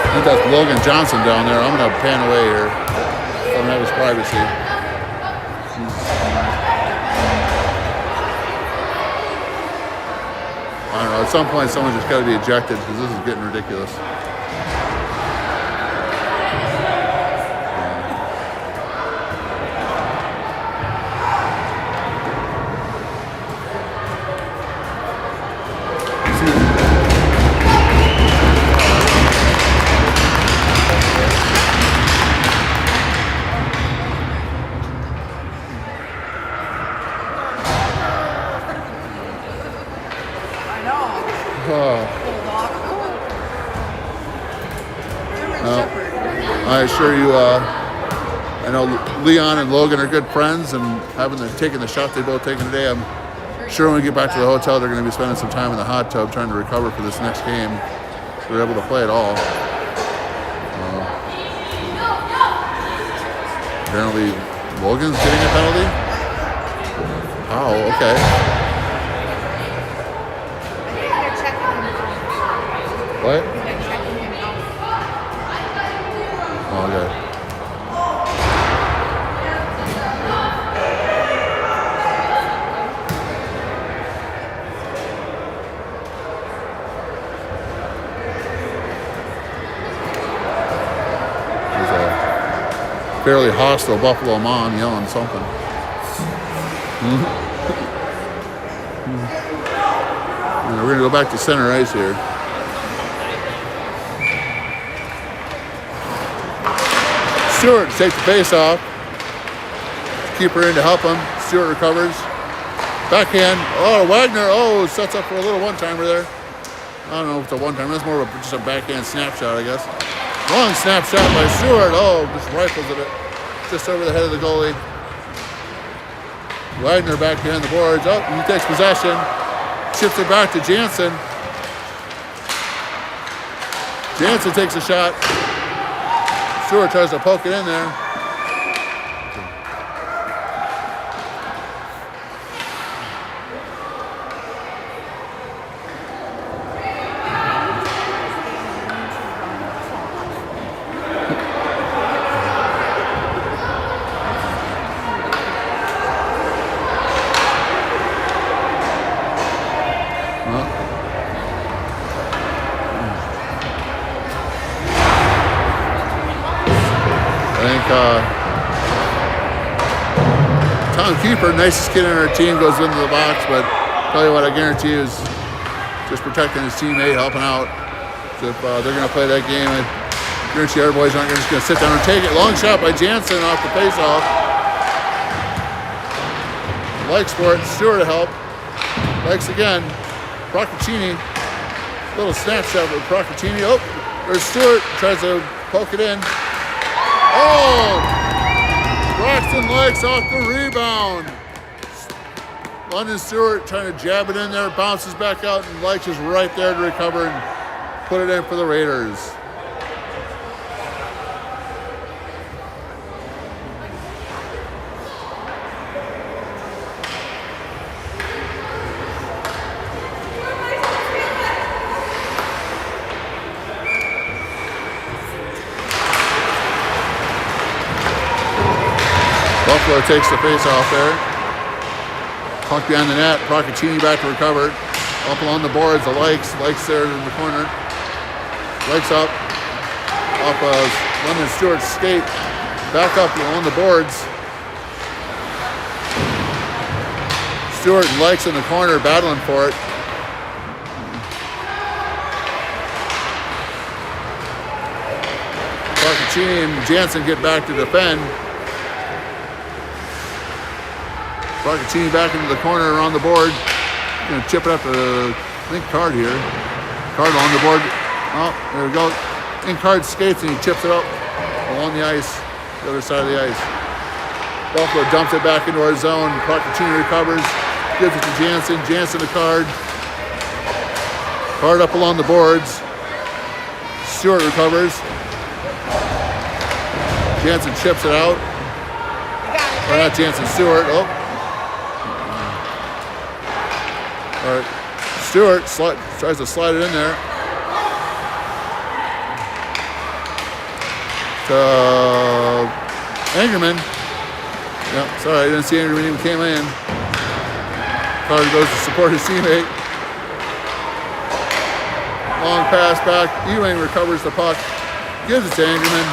I think that's Logan Johnson down there. I'm going to pan away here. Let him have his privacy. I don't know, at some point someone just got to be ejected because this is getting ridiculous. I assure you, I know Leon and Logan are good friends, and taking the shot they both taken today, I'm sure when we get back to the hotel, they're going to be spending some time in the hot tub trying to recover for this next game. were able to play at all. Apparently, Logan's getting a penalty. Oh, okay. What? Oh, okay. Fairly hostile Buffalo mom yelling something. We're going to go back to center ice here. Stewart takes the face off. Keeper in to help him. Stewart recovers. Backhand. Oh, Wagner. Oh, sets up for a little one-timer there. I don't know if it's a one-timer. That's more of just a backhand snapshot, I guess. Long snapshot by Stewart. Oh, just rifles at it. Just over the head of the goalie. Wagner back behind the boards. Oh, he takes possession. Chips it back to Jansen. Jansen takes a shot. Stewart tries to poke it in there. Tom Keeper, nicest kid on our team, goes into the box, but tell you what, I guarantee you is just protecting his teammate, helping out. So if they're going to play that game, I guarantee our boys aren't just going to sit down and take it. Long shot by Jansen off the faceoff. Likes for it. Stewart to help. Likes again. Procaccini. Little snapshot with Procaccini. Oh, there's Stewart. Tries to poke it in. Oh! Braxton Likes off the rebound. London Stewart trying to jab it in there, bounces back out, and Likes is right there to recover and put it in for the Raiders. Buffalo takes the face off there. Puck behind the net. Procaccini back to recover. Up along the boards. The Likes there in the corner. Likes up. Off of London Stewart's skate. Back up along the boards. Stewart and Likes in the corner battling for it. Procaccini and Jansen get back to defend. Procaccini back into the corner around the board. Going to chip it up to, I think, Card here. Card on the board. Oh, there we go. In Card skates and he chips it up along the ice, the other side of the ice. Buffalo dumps it back into our zone. Procaccini recovers, gives it to Jansen. Jansen to Card. Card up along the boards. Stewart recovers. Jansen chips it out. Or not Jansen, Stewart. Oh. All right, Stewart tries to slide it in there. To Angerman. Yeah, sorry, I didn't see Angerman even came in. Carter goes to support his teammate. Long pass back. Ewing recovers the puck. Gives it to Angerman.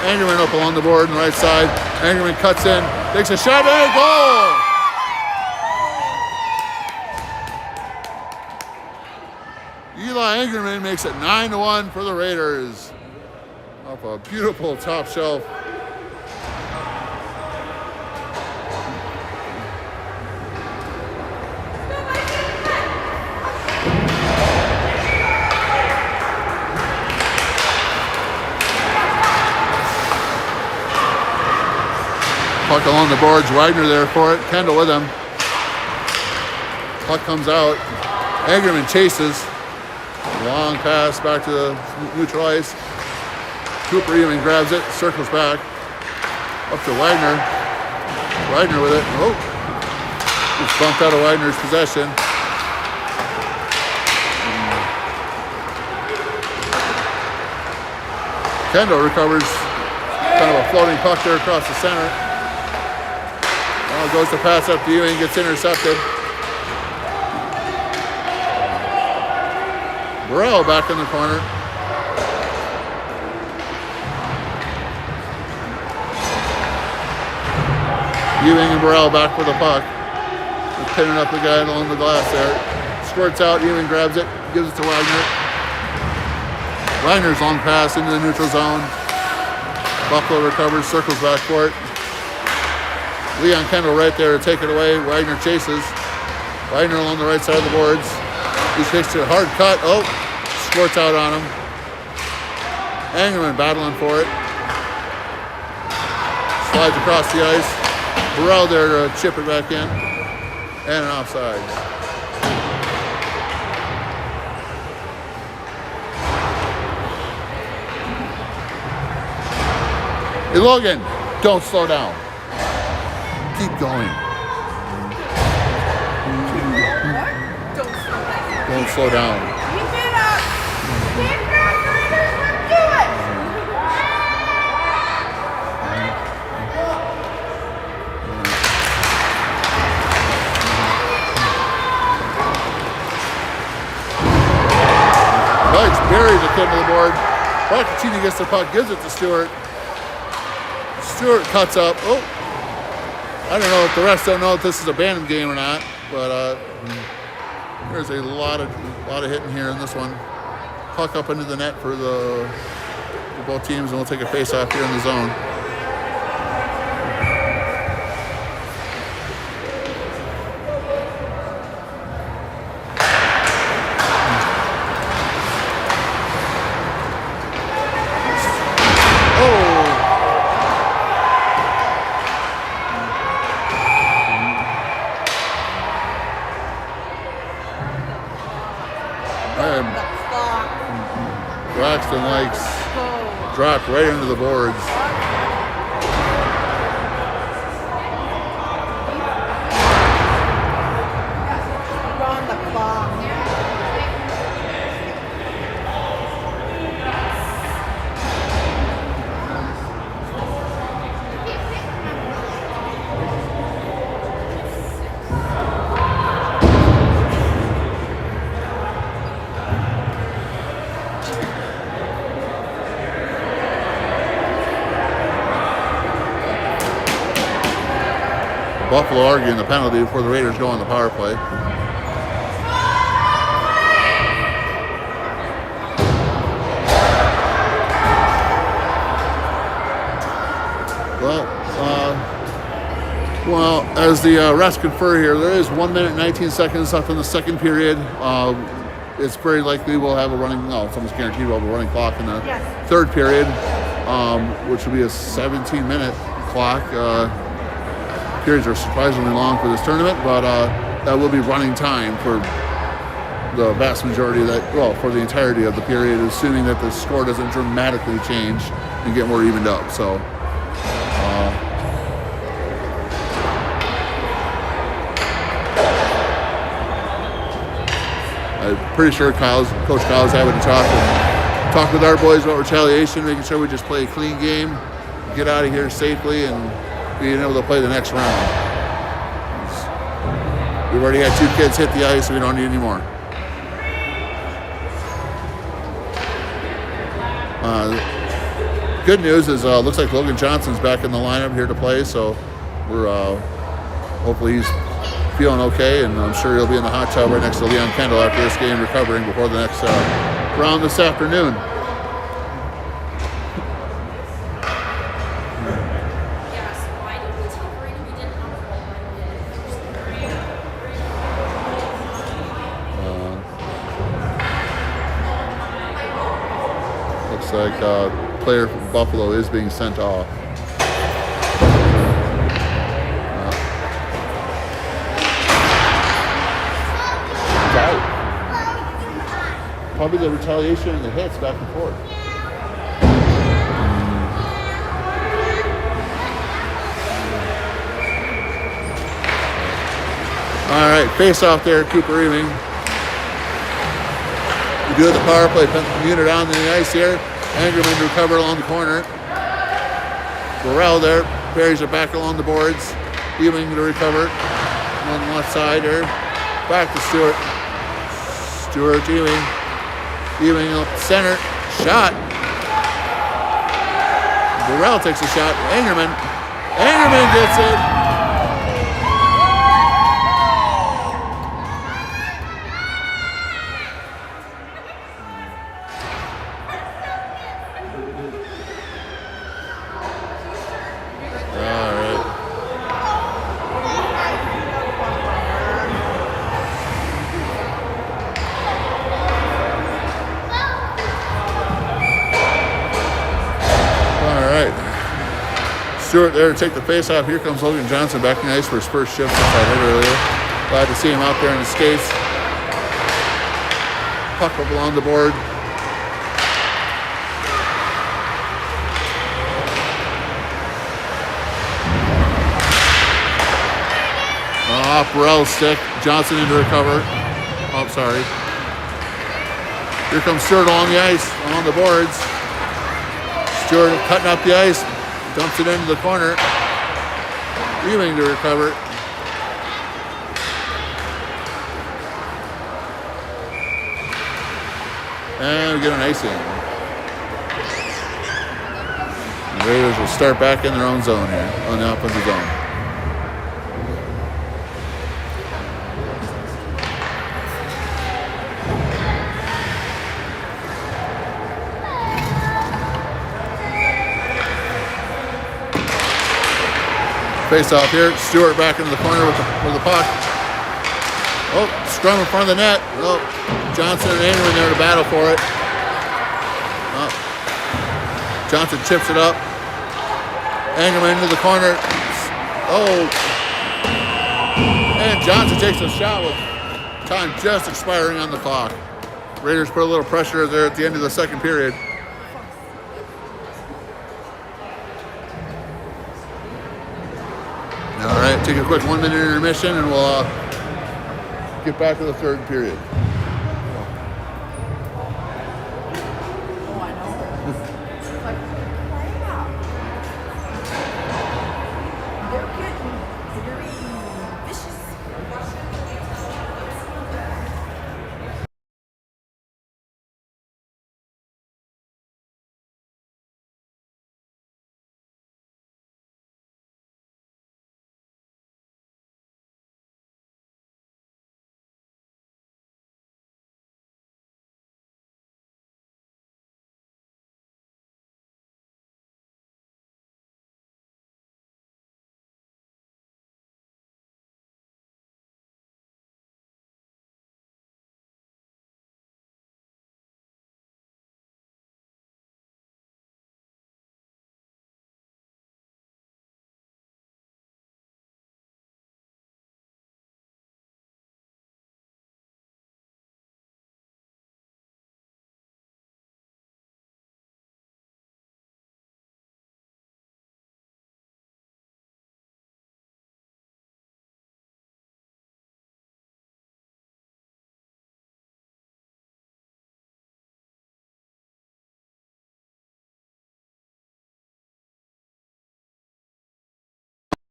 Angerman up along the board on the right side. Angerman cuts in. Takes a shot and a goal! Eli Angerman makes it 9-1 for the Raiders. Off a beautiful top shelf. Puck along the boards. Wagner there for it. Kendall with him. Puck comes out. Angerman chases. Long pass back to the neutral ice. Cooper even grabs it, circles back. Up to Wagner. Wagner with it. Oh. It's bumped out of Wagner's possession. Kendall recovers kind of a floating puck there across the center. Goes to pass up to Ewing, gets intercepted. Burrell back in the corner. Ewing and Burrell back with the puck. Just pinning up the guy along the glass there. Squirts out, Ewing grabs it, gives it to Wagner. Wagner's long pass into the neutral zone. Buffalo recovers, circles back for it. Leon Kendall right there to take it away. Wagner chases. Wagner along the right side of the boards. He takes a hard cut. Oh, squirts out on him. Engelman battling for it. Slides across the ice. Burrell there to chip it back in. And an offside. Hey, Logan, don't slow down. Keep going. Don't slow down. Keep it up. Keep going, Raiders. Let's do it. Legs buries the kid to the board. Broccaccini gets the puck, gives it to Stewart. Stewart cuts up. Oh. I don't know if the refs don't know if this is a abandoned game or not, but there's a lot of hitting here in this one. Puck up into the net for both teams, and we'll take a face-off here in the zone. Braxton likes dropped right into the boards. We're on the clock. Buffalo arguing the penalty before the Raiders go on the power play. Well, as the refs confer here, there is 1 minute and 19 seconds left in the second period. It's very likely we'll have it's almost guaranteed we'll have a running clock in the third period, which will be a 17-minute clock. Periods are surprisingly long for this tournament, but that will be running time for the vast majority of that, for the entirety of the period, assuming that the score doesn't dramatically change and get more evened up. So, I'm pretty sure Coach Kyle's having to talk with our boys about retaliation, making sure we just play a clean game, get out of here safely, and being able to play the next round. We've already had 2 kids hit the ice, so we don't need any more. Good news is looks like Logan Johnson's back in the lineup here to play, so we're hopefully he's feeling okay, and I'm sure he'll be in the hot tub right next to Leon Kendall after this game, recovering before the next round this afternoon. Looks like a player from Buffalo is being sent off. Probably the retaliation and the hits back and forth. All right, face off there, Cooper Ewing. We do have the power play, Bermuda down in the ice here. Angerman to recover along the corner. Burrell there, buries it back along the boards. Ewing to recover on the left side there. Back to Stewart. Stewart, Ewing. Ewing up center, shot. Burrell takes a shot. Angerman gets it. Stewart there to take the face off. Here comes Logan Johnson back in the ice for his first shift since I hit earlier. Glad to see him out there in the skates. Puck up along the board. Off Burrell's stick. Johnson in to recover. Oh, sorry. Here comes Stewart along the ice, along the boards. Stewart cutting up the ice. Dumps it into the corner. Ewing to recover. And we get an icing. The Raiders will start back in their own zone here, on the offensive zone. Face off here. Stewart back into the corner with the puck. Oh, scrum in front of the net. Oh, Johnson and Angerman there to battle for it. Oh. Johnson chips it up. Angerman into the corner. Oh. And Johnson takes a shot with time just expiring on the clock. Raiders put a little pressure there at the end of the second period. All right, take a quick 1 minute intermission and we'll get back to the third period.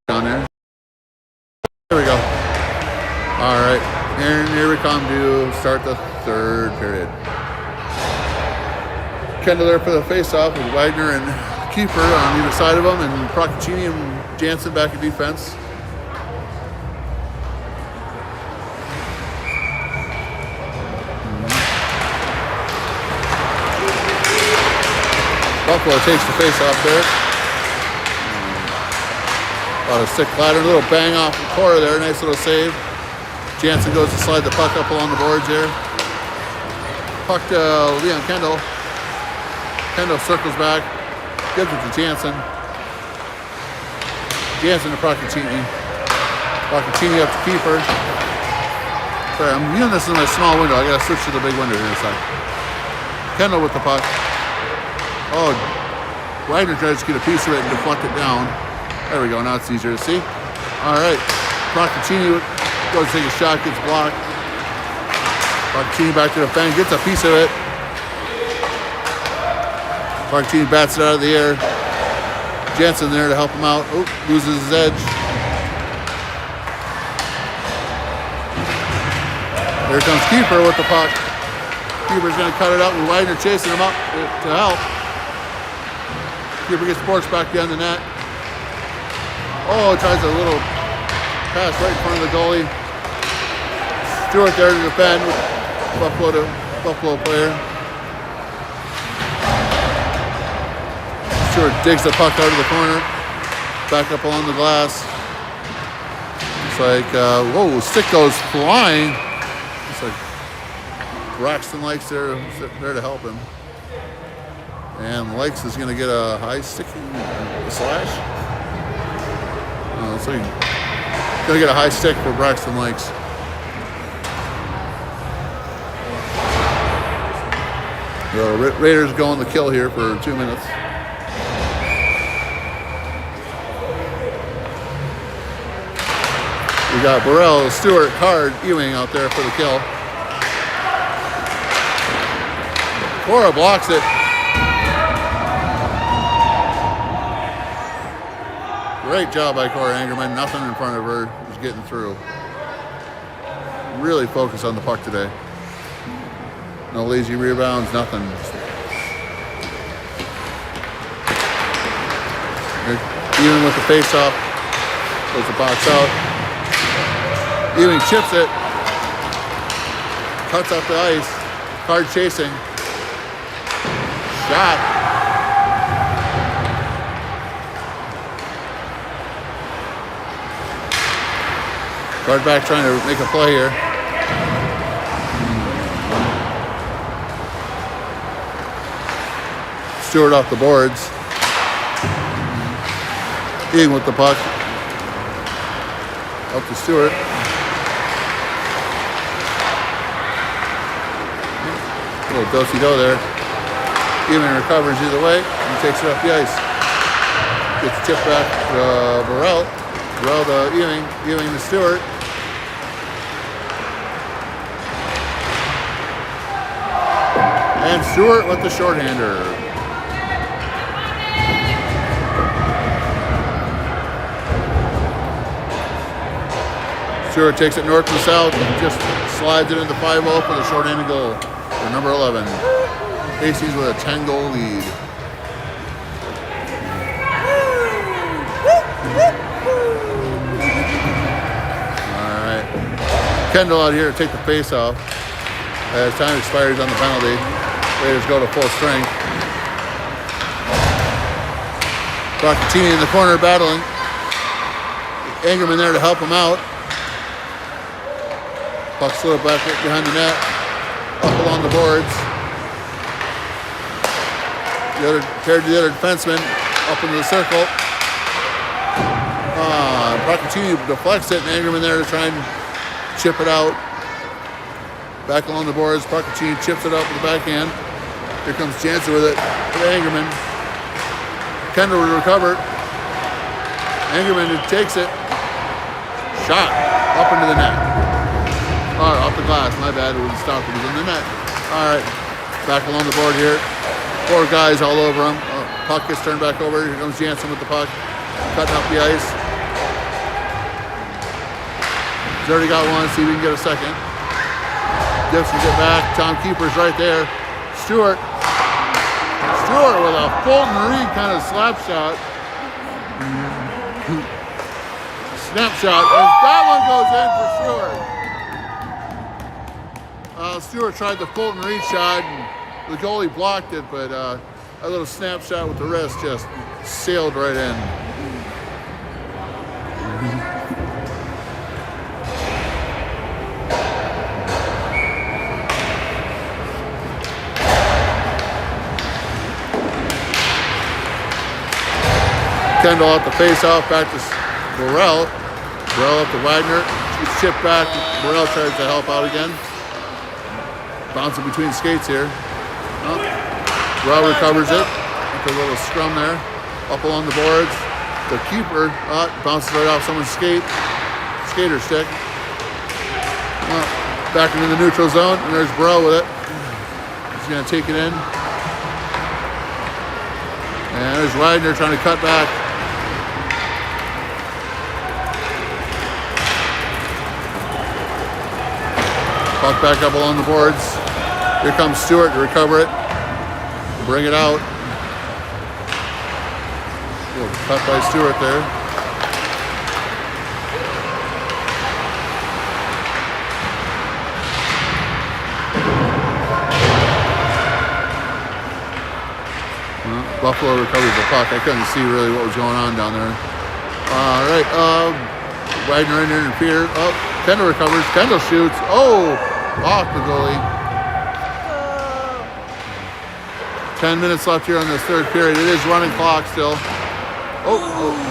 Down there. There we go. All right, and here we come to start the third period. Kendall there for the face-off with Wagner and Kiefer on either side of him, and Procaccini and Jansen back in defense. Buffalo takes the face-off there. A stick ladder, a little bang off the core there. Nice little save. Jansen goes to slide the puck up along the boards here. Puck to Leon Kendall. Kendall circles back. Gives it to Jansen. Jansen to Procaccini. Procaccini up to Kiefer. Sorry, I'm viewing this in a small window. I gotta switch to the big window here in a second. Kendall with the puck. Oh, Wagner tries to get a piece of it and deflect it down. There we go. Now it's easier to see. All right. Procaccini goes to take a shot, gets blocked. Procaccini back to defend, gets a piece of it. Procaccini bats it out of the air. Jansen there to help him out. Oh, loses his edge. Here comes Keeper with the puck. Keeper's going to cut it out with Wagner chasing him up to help. Keeper gets forced back behind the net. Oh, tries a little pass right in front of the goalie. Stewart there to defend with Buffalo player. Stewart digs the puck out of the corner. Back up along the glass. It's like, whoa, stick goes flying. It's like Braxton Likes there to help him. And Likes is going to get a high stick slash. So he's going to get a high stick for Braxton Likes. The Raiders go on the kill here for 2 minutes. We got Burrell, Stewart, Card, Ewing out there for the kill. Cora blocks it. Great job by Cora Angerman. Nothing in front of her. Just getting through. Really focused on the puck today. No lazy rebounds, nothing. Even with the face-off, goes the box out. Ewing chips it. Cuts off the ice. Card chasing. Shot. Card back trying to make a play here. Stewart off the boards. Ewing with the puck. Up to Stewart. A little do-si-do there. Ewing recovers either way and takes it off the ice. Gets tipped back to Burrell. Burrell to Ewing. Ewing to Stewart. And Stewart with the shorthander. Stewart takes it north and south and just slides it into 5-0 for the shorthanded goal for number 11. Hastings with a 10-goal lead. All right. Kendall out here to take the face off. As time expires on the penalty. Raiders go to full strength. Procaccini in the corner battling. Angerman there to help him out. Puck slid back behind the net. Up along the boards. Paired to the other defenseman. Up into the circle. Procaccini deflects it, and Angerman there to try and chip it out. Back along the boards. Procaccini chips it up with the backhand. Here comes Jansen with it. To Angerman. Kendall will recover. Angerman takes it. Shot. Up into the net. Off the glass. My bad. It was stopped. It was in the net. All right. Back along the board here. 4 guys all over him. Puck gets turned back over. Here comes Jansen with the puck. Cutting up the ice. He's already got one. See if we can get a second. Gibson get back. Tom Keeper's right there. Stewart with a Fulton Reed kind of slap shot. Snapshot. And that one goes in for Stewart. Stewart tried the Fulton Reed shot, and the goalie blocked it, but a little snapshot with the wrist just sailed right in. Kendall off the face-off, back to Burrell. Burrell up to Wagner. Gets chipped back. Burrell tries to help out again. Bouncing between skates here. Oh. Brow recovers it. With a little scrum there. Up along the boards. The keeper bounces right off someone's skater stick. Back into the neutral zone, and there's Brow with it. He's going to take it in. And there's Wagner trying to cut back. Puck back up along the boards. Here comes Stewart to recover it. Bring it out. Little cut by Stewart there. Buffalo recovers the puck. I couldn't see really what was going on down there. All right. Wagner interfered. Oh, Kendall recovers. Kendall shoots. Oh, off the goalie. 10 minutes left here on this third period. It is running clock still. Oh,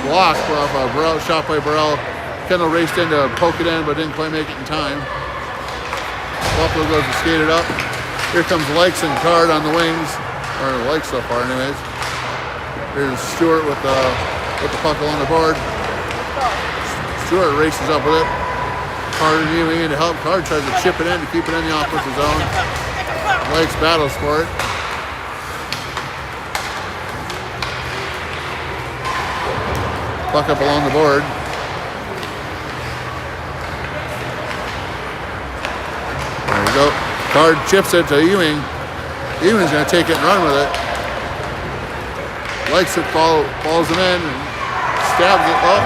blocked off a Burrell, shot by Burrell. Kendall raced in to poke it in, but didn't quite make it in time. Buffalo goes to skate it up. Here comes Likes and Card on the wings. Or Likes so far anyways. Here's Stewart with the puck along the board. Stewart races up with it. Card and Ewing in to help. Card tries to chip it in to keep it in the offensive zone. Likes battles for it. Puck up along the board. There you go. Card chips it to Ewing. Ewing's going to take it and run with it. Likes it, falls him in, and stabs it up.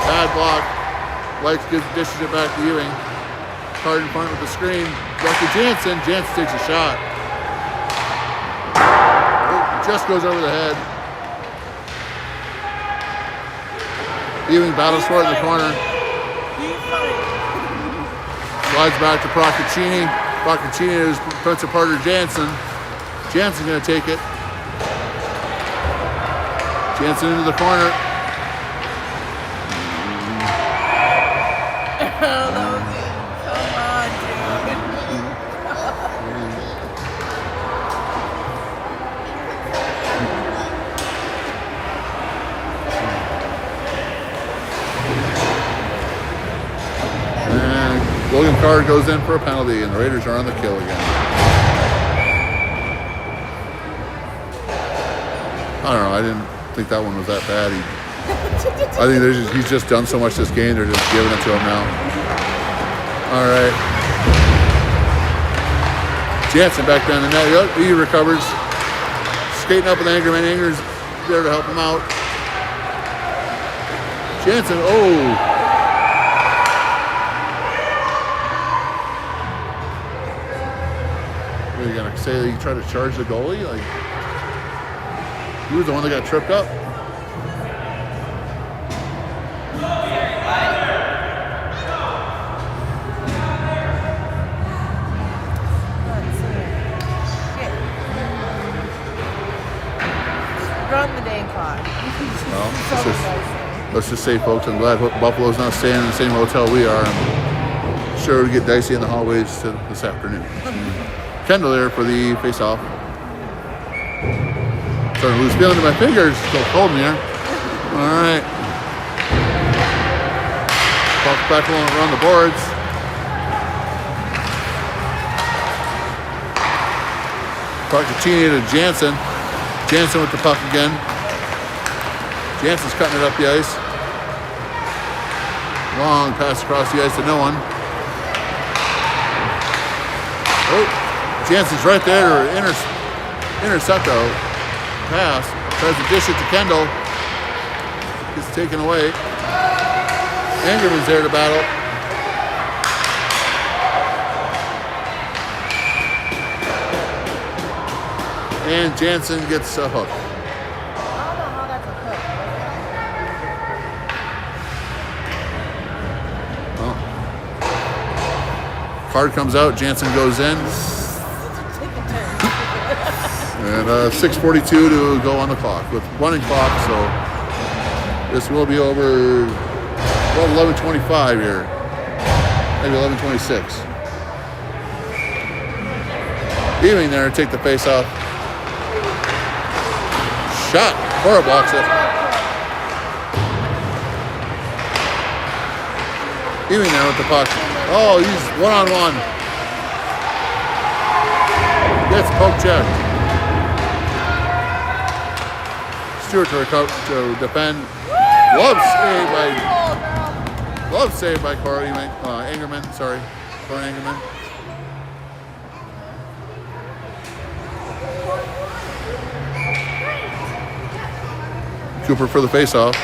Bad block. Likes dishes it back to Ewing. Card in front with the screen. Back to Jansen. Jansen takes a shot. Oh, just goes over the head. Ewing battles for it in the corner. Slides back to Procaccini. Procaccini is defensive partner Jansen. Jansen's going to take it. Jansen into the corner. And Logan Card goes in for a penalty, and the Raiders are on the kill again. I don't know. I didn't think that one was that bad. I think he's just done so much this game. They're just giving it to him now. All right. Jansen back down the net. He recovers. Skating up with Angerman. Anger's there to help him out. Jansen. Oh. What are you gonna say? That you try to charge the goalie? Like he was the one that got tripped up. Run the dang clock. Well, let's just say, folks, I'm glad Buffalo's not staying in the same hotel we are. I'm sure it'll get dicey in the hallways this afternoon. Kendall there for the face-off. Starting to lose feeling in my fingers. Still cold in here. All right. Puck back along around the boards. Procaccini to Jansen. Jansen with the puck again. Jansen's cutting it up the ice. Long pass across the ice to no one. Oh, Jansen's right there to intercept a pass. Tries to dish it to Kendall. Gets taken away. Angerman's there to battle. And Jansen gets a hook. I don't know how that's a hook. Well, card comes out. Jansen goes in. And 6:42 to go on the clock with running clock. So this will be over. Well, 11:25 here. Maybe 11:26. Ewing there to take the face off. shot. Cora blocks it. Ewing there with the puck. Oh, he's one-on-one. Gets poke checked. Stewart to defend. Glove save by Cora Ewing. Angerman, sorry. Cora Angerman. Cooper for the faceoff.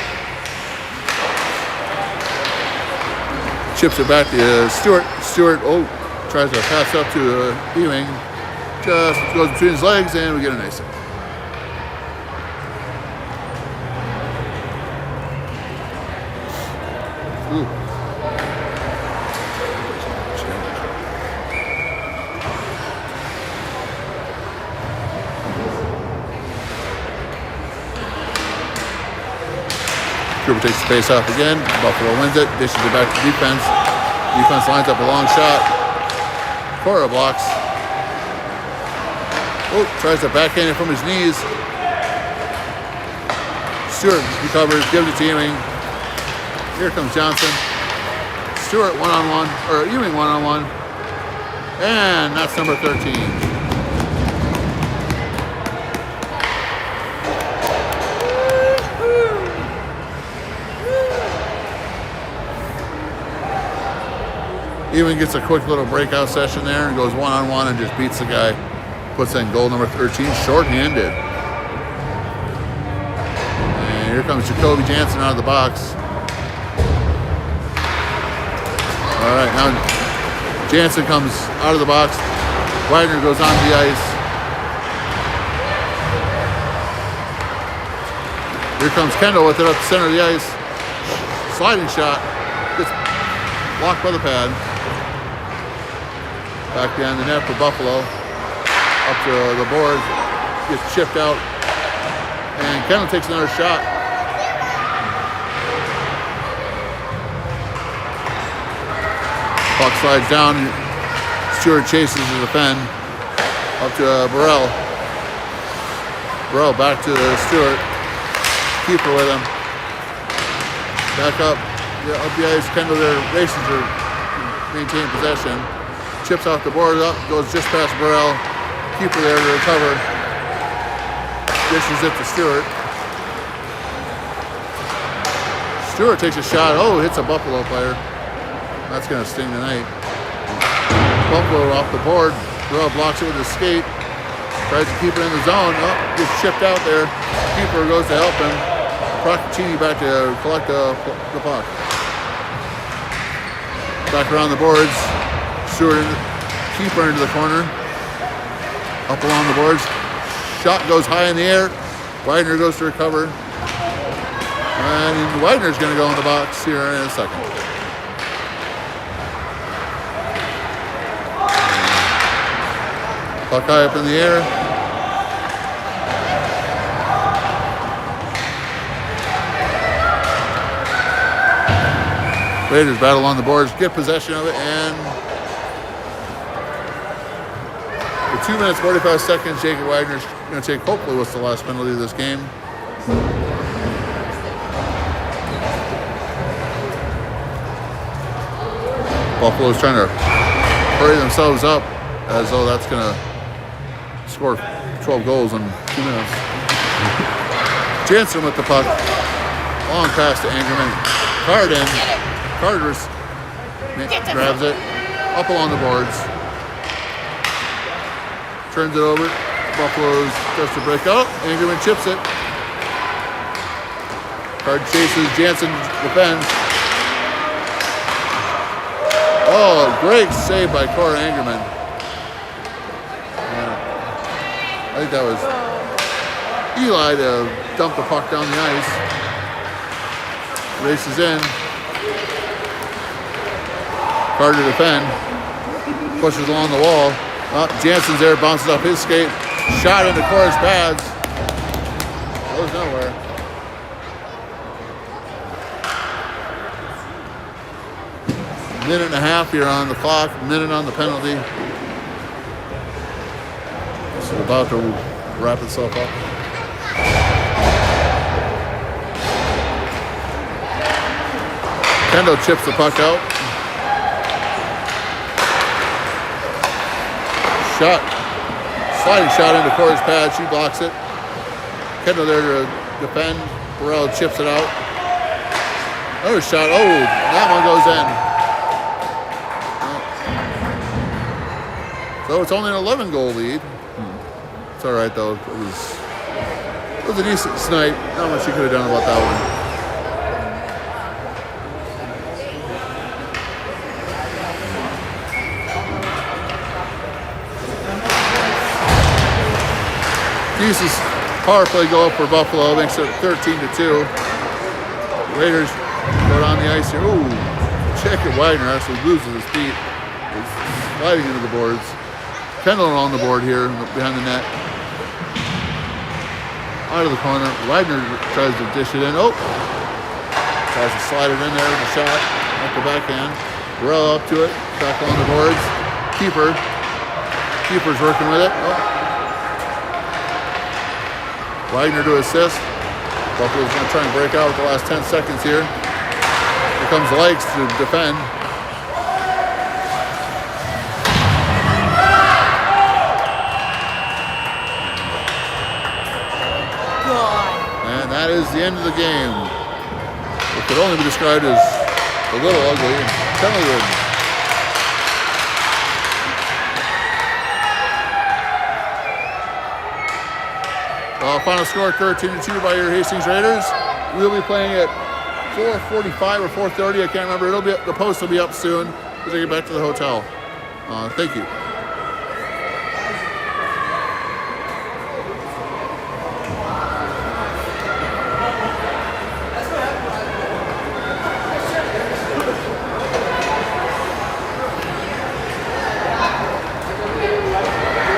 Chips it back to Stewart. Stewart, tries to pass up to Ewing. Just goes between his legs, and we get an ace. Ooh. Cooper takes the face off again. Buffalo wins it. Dishes it back to defense. Defense lines up a long shot. Cora blocks. Tries to backhand it from his knees. Stewart recovers, gives it to Ewing. Here comes Johnson. Stewart one-on-one, or Ewing one-on-one. And that's number 13. Ewing gets a quick little breakout session there and goes one-on-one and just beats the guy. Puts in goal number 13, short-handed. And here comes Jacoby Jansen out of the box. All right, now Jansen comes out of the box. Wagner goes on the ice. Here comes Kendall with it up the center of the ice. Sliding shot. Gets blocked by the pad. Back behind the net for Buffalo. Up to the boards, gets chipped out, and Kendall takes another shot. Puck slides down, Stewart chases to defend. Up to Burrell. Burrell back to Stewart. Keeper with him. Back up the ice. Kendall there races to maintain possession. Chips off the board, up, goes just past Burrell. Keeper there to recover. Dishes it to Stewart. Stewart takes a shot. Hits a Buffalo player. That's going to sting tonight. Buffalo off the board. Burrell blocks it with his skate. Tries to keep it in the zone. Gets chipped out there. Keeper goes to help him. Procaccini back to collect the puck. Back around the boards. Stewart, keeper into the corner. Up along the boards. Shot goes high in the air. Widener goes to recover. And Widener's going to go in the box here in a second. Puck high up in the air. Raiders battle on the boards, get possession of it, and 2 minutes, 45 seconds, Jacob Wagner's going to take hopefully what's the last penalty of this game. Buffalo's trying to hurry themselves up as though that's going to score 12 goals in 2 minutes. Jansen with the puck. Long pass to Angerman. Carter grabs it. Up along the boards. Turns it over. Buffalo's starts to break out. Angerman chips it. Card chases. Jansen defends. Great save by Cora Angerman. I think that was Eli to dump the puck down the ice. Races in. Carter to defend. Pushes along the wall. Jansen's there, bounces off his skate. Shot into Cora's pads. Goes nowhere. Minute and a half here on the clock. Minute on the penalty. This is about to wrap itself up. Kendall chips the puck out. Shot. Sliding shot into Corey's pad. She blocks it. Kendall there to defend. Burrell chips it out. Another shot. Oh, that one goes in. So it's only an 11-goal lead. It's all right though. It was a decent snipe. Not much you could have done about that one. Decent power play go up for Buffalo, makes it 13-2. Raiders go down the ice here. Ooh, Jacob Wagner actually loses his feet. He's sliding into the boards. Kendall on the board here behind the net. Out of the corner. Wagner tries to dish it in. Oh! Tries to slide it in there with a shot. Off the backhand. Burrell up to it. Back on the boards. Keeper's working with it. Oh. Wagner to assist. Buffalo's going to try and break out with the last 10 seconds here. Here comes Likes to defend. And that is the end of the game. It could only be described as a little ugly and penalty-ridden. Final score 13-2 by your Hastings Raiders. We'll be playing at 4:45 or 4:30. I can't remember. The post will be up soon as I get back to the hotel. Thank you.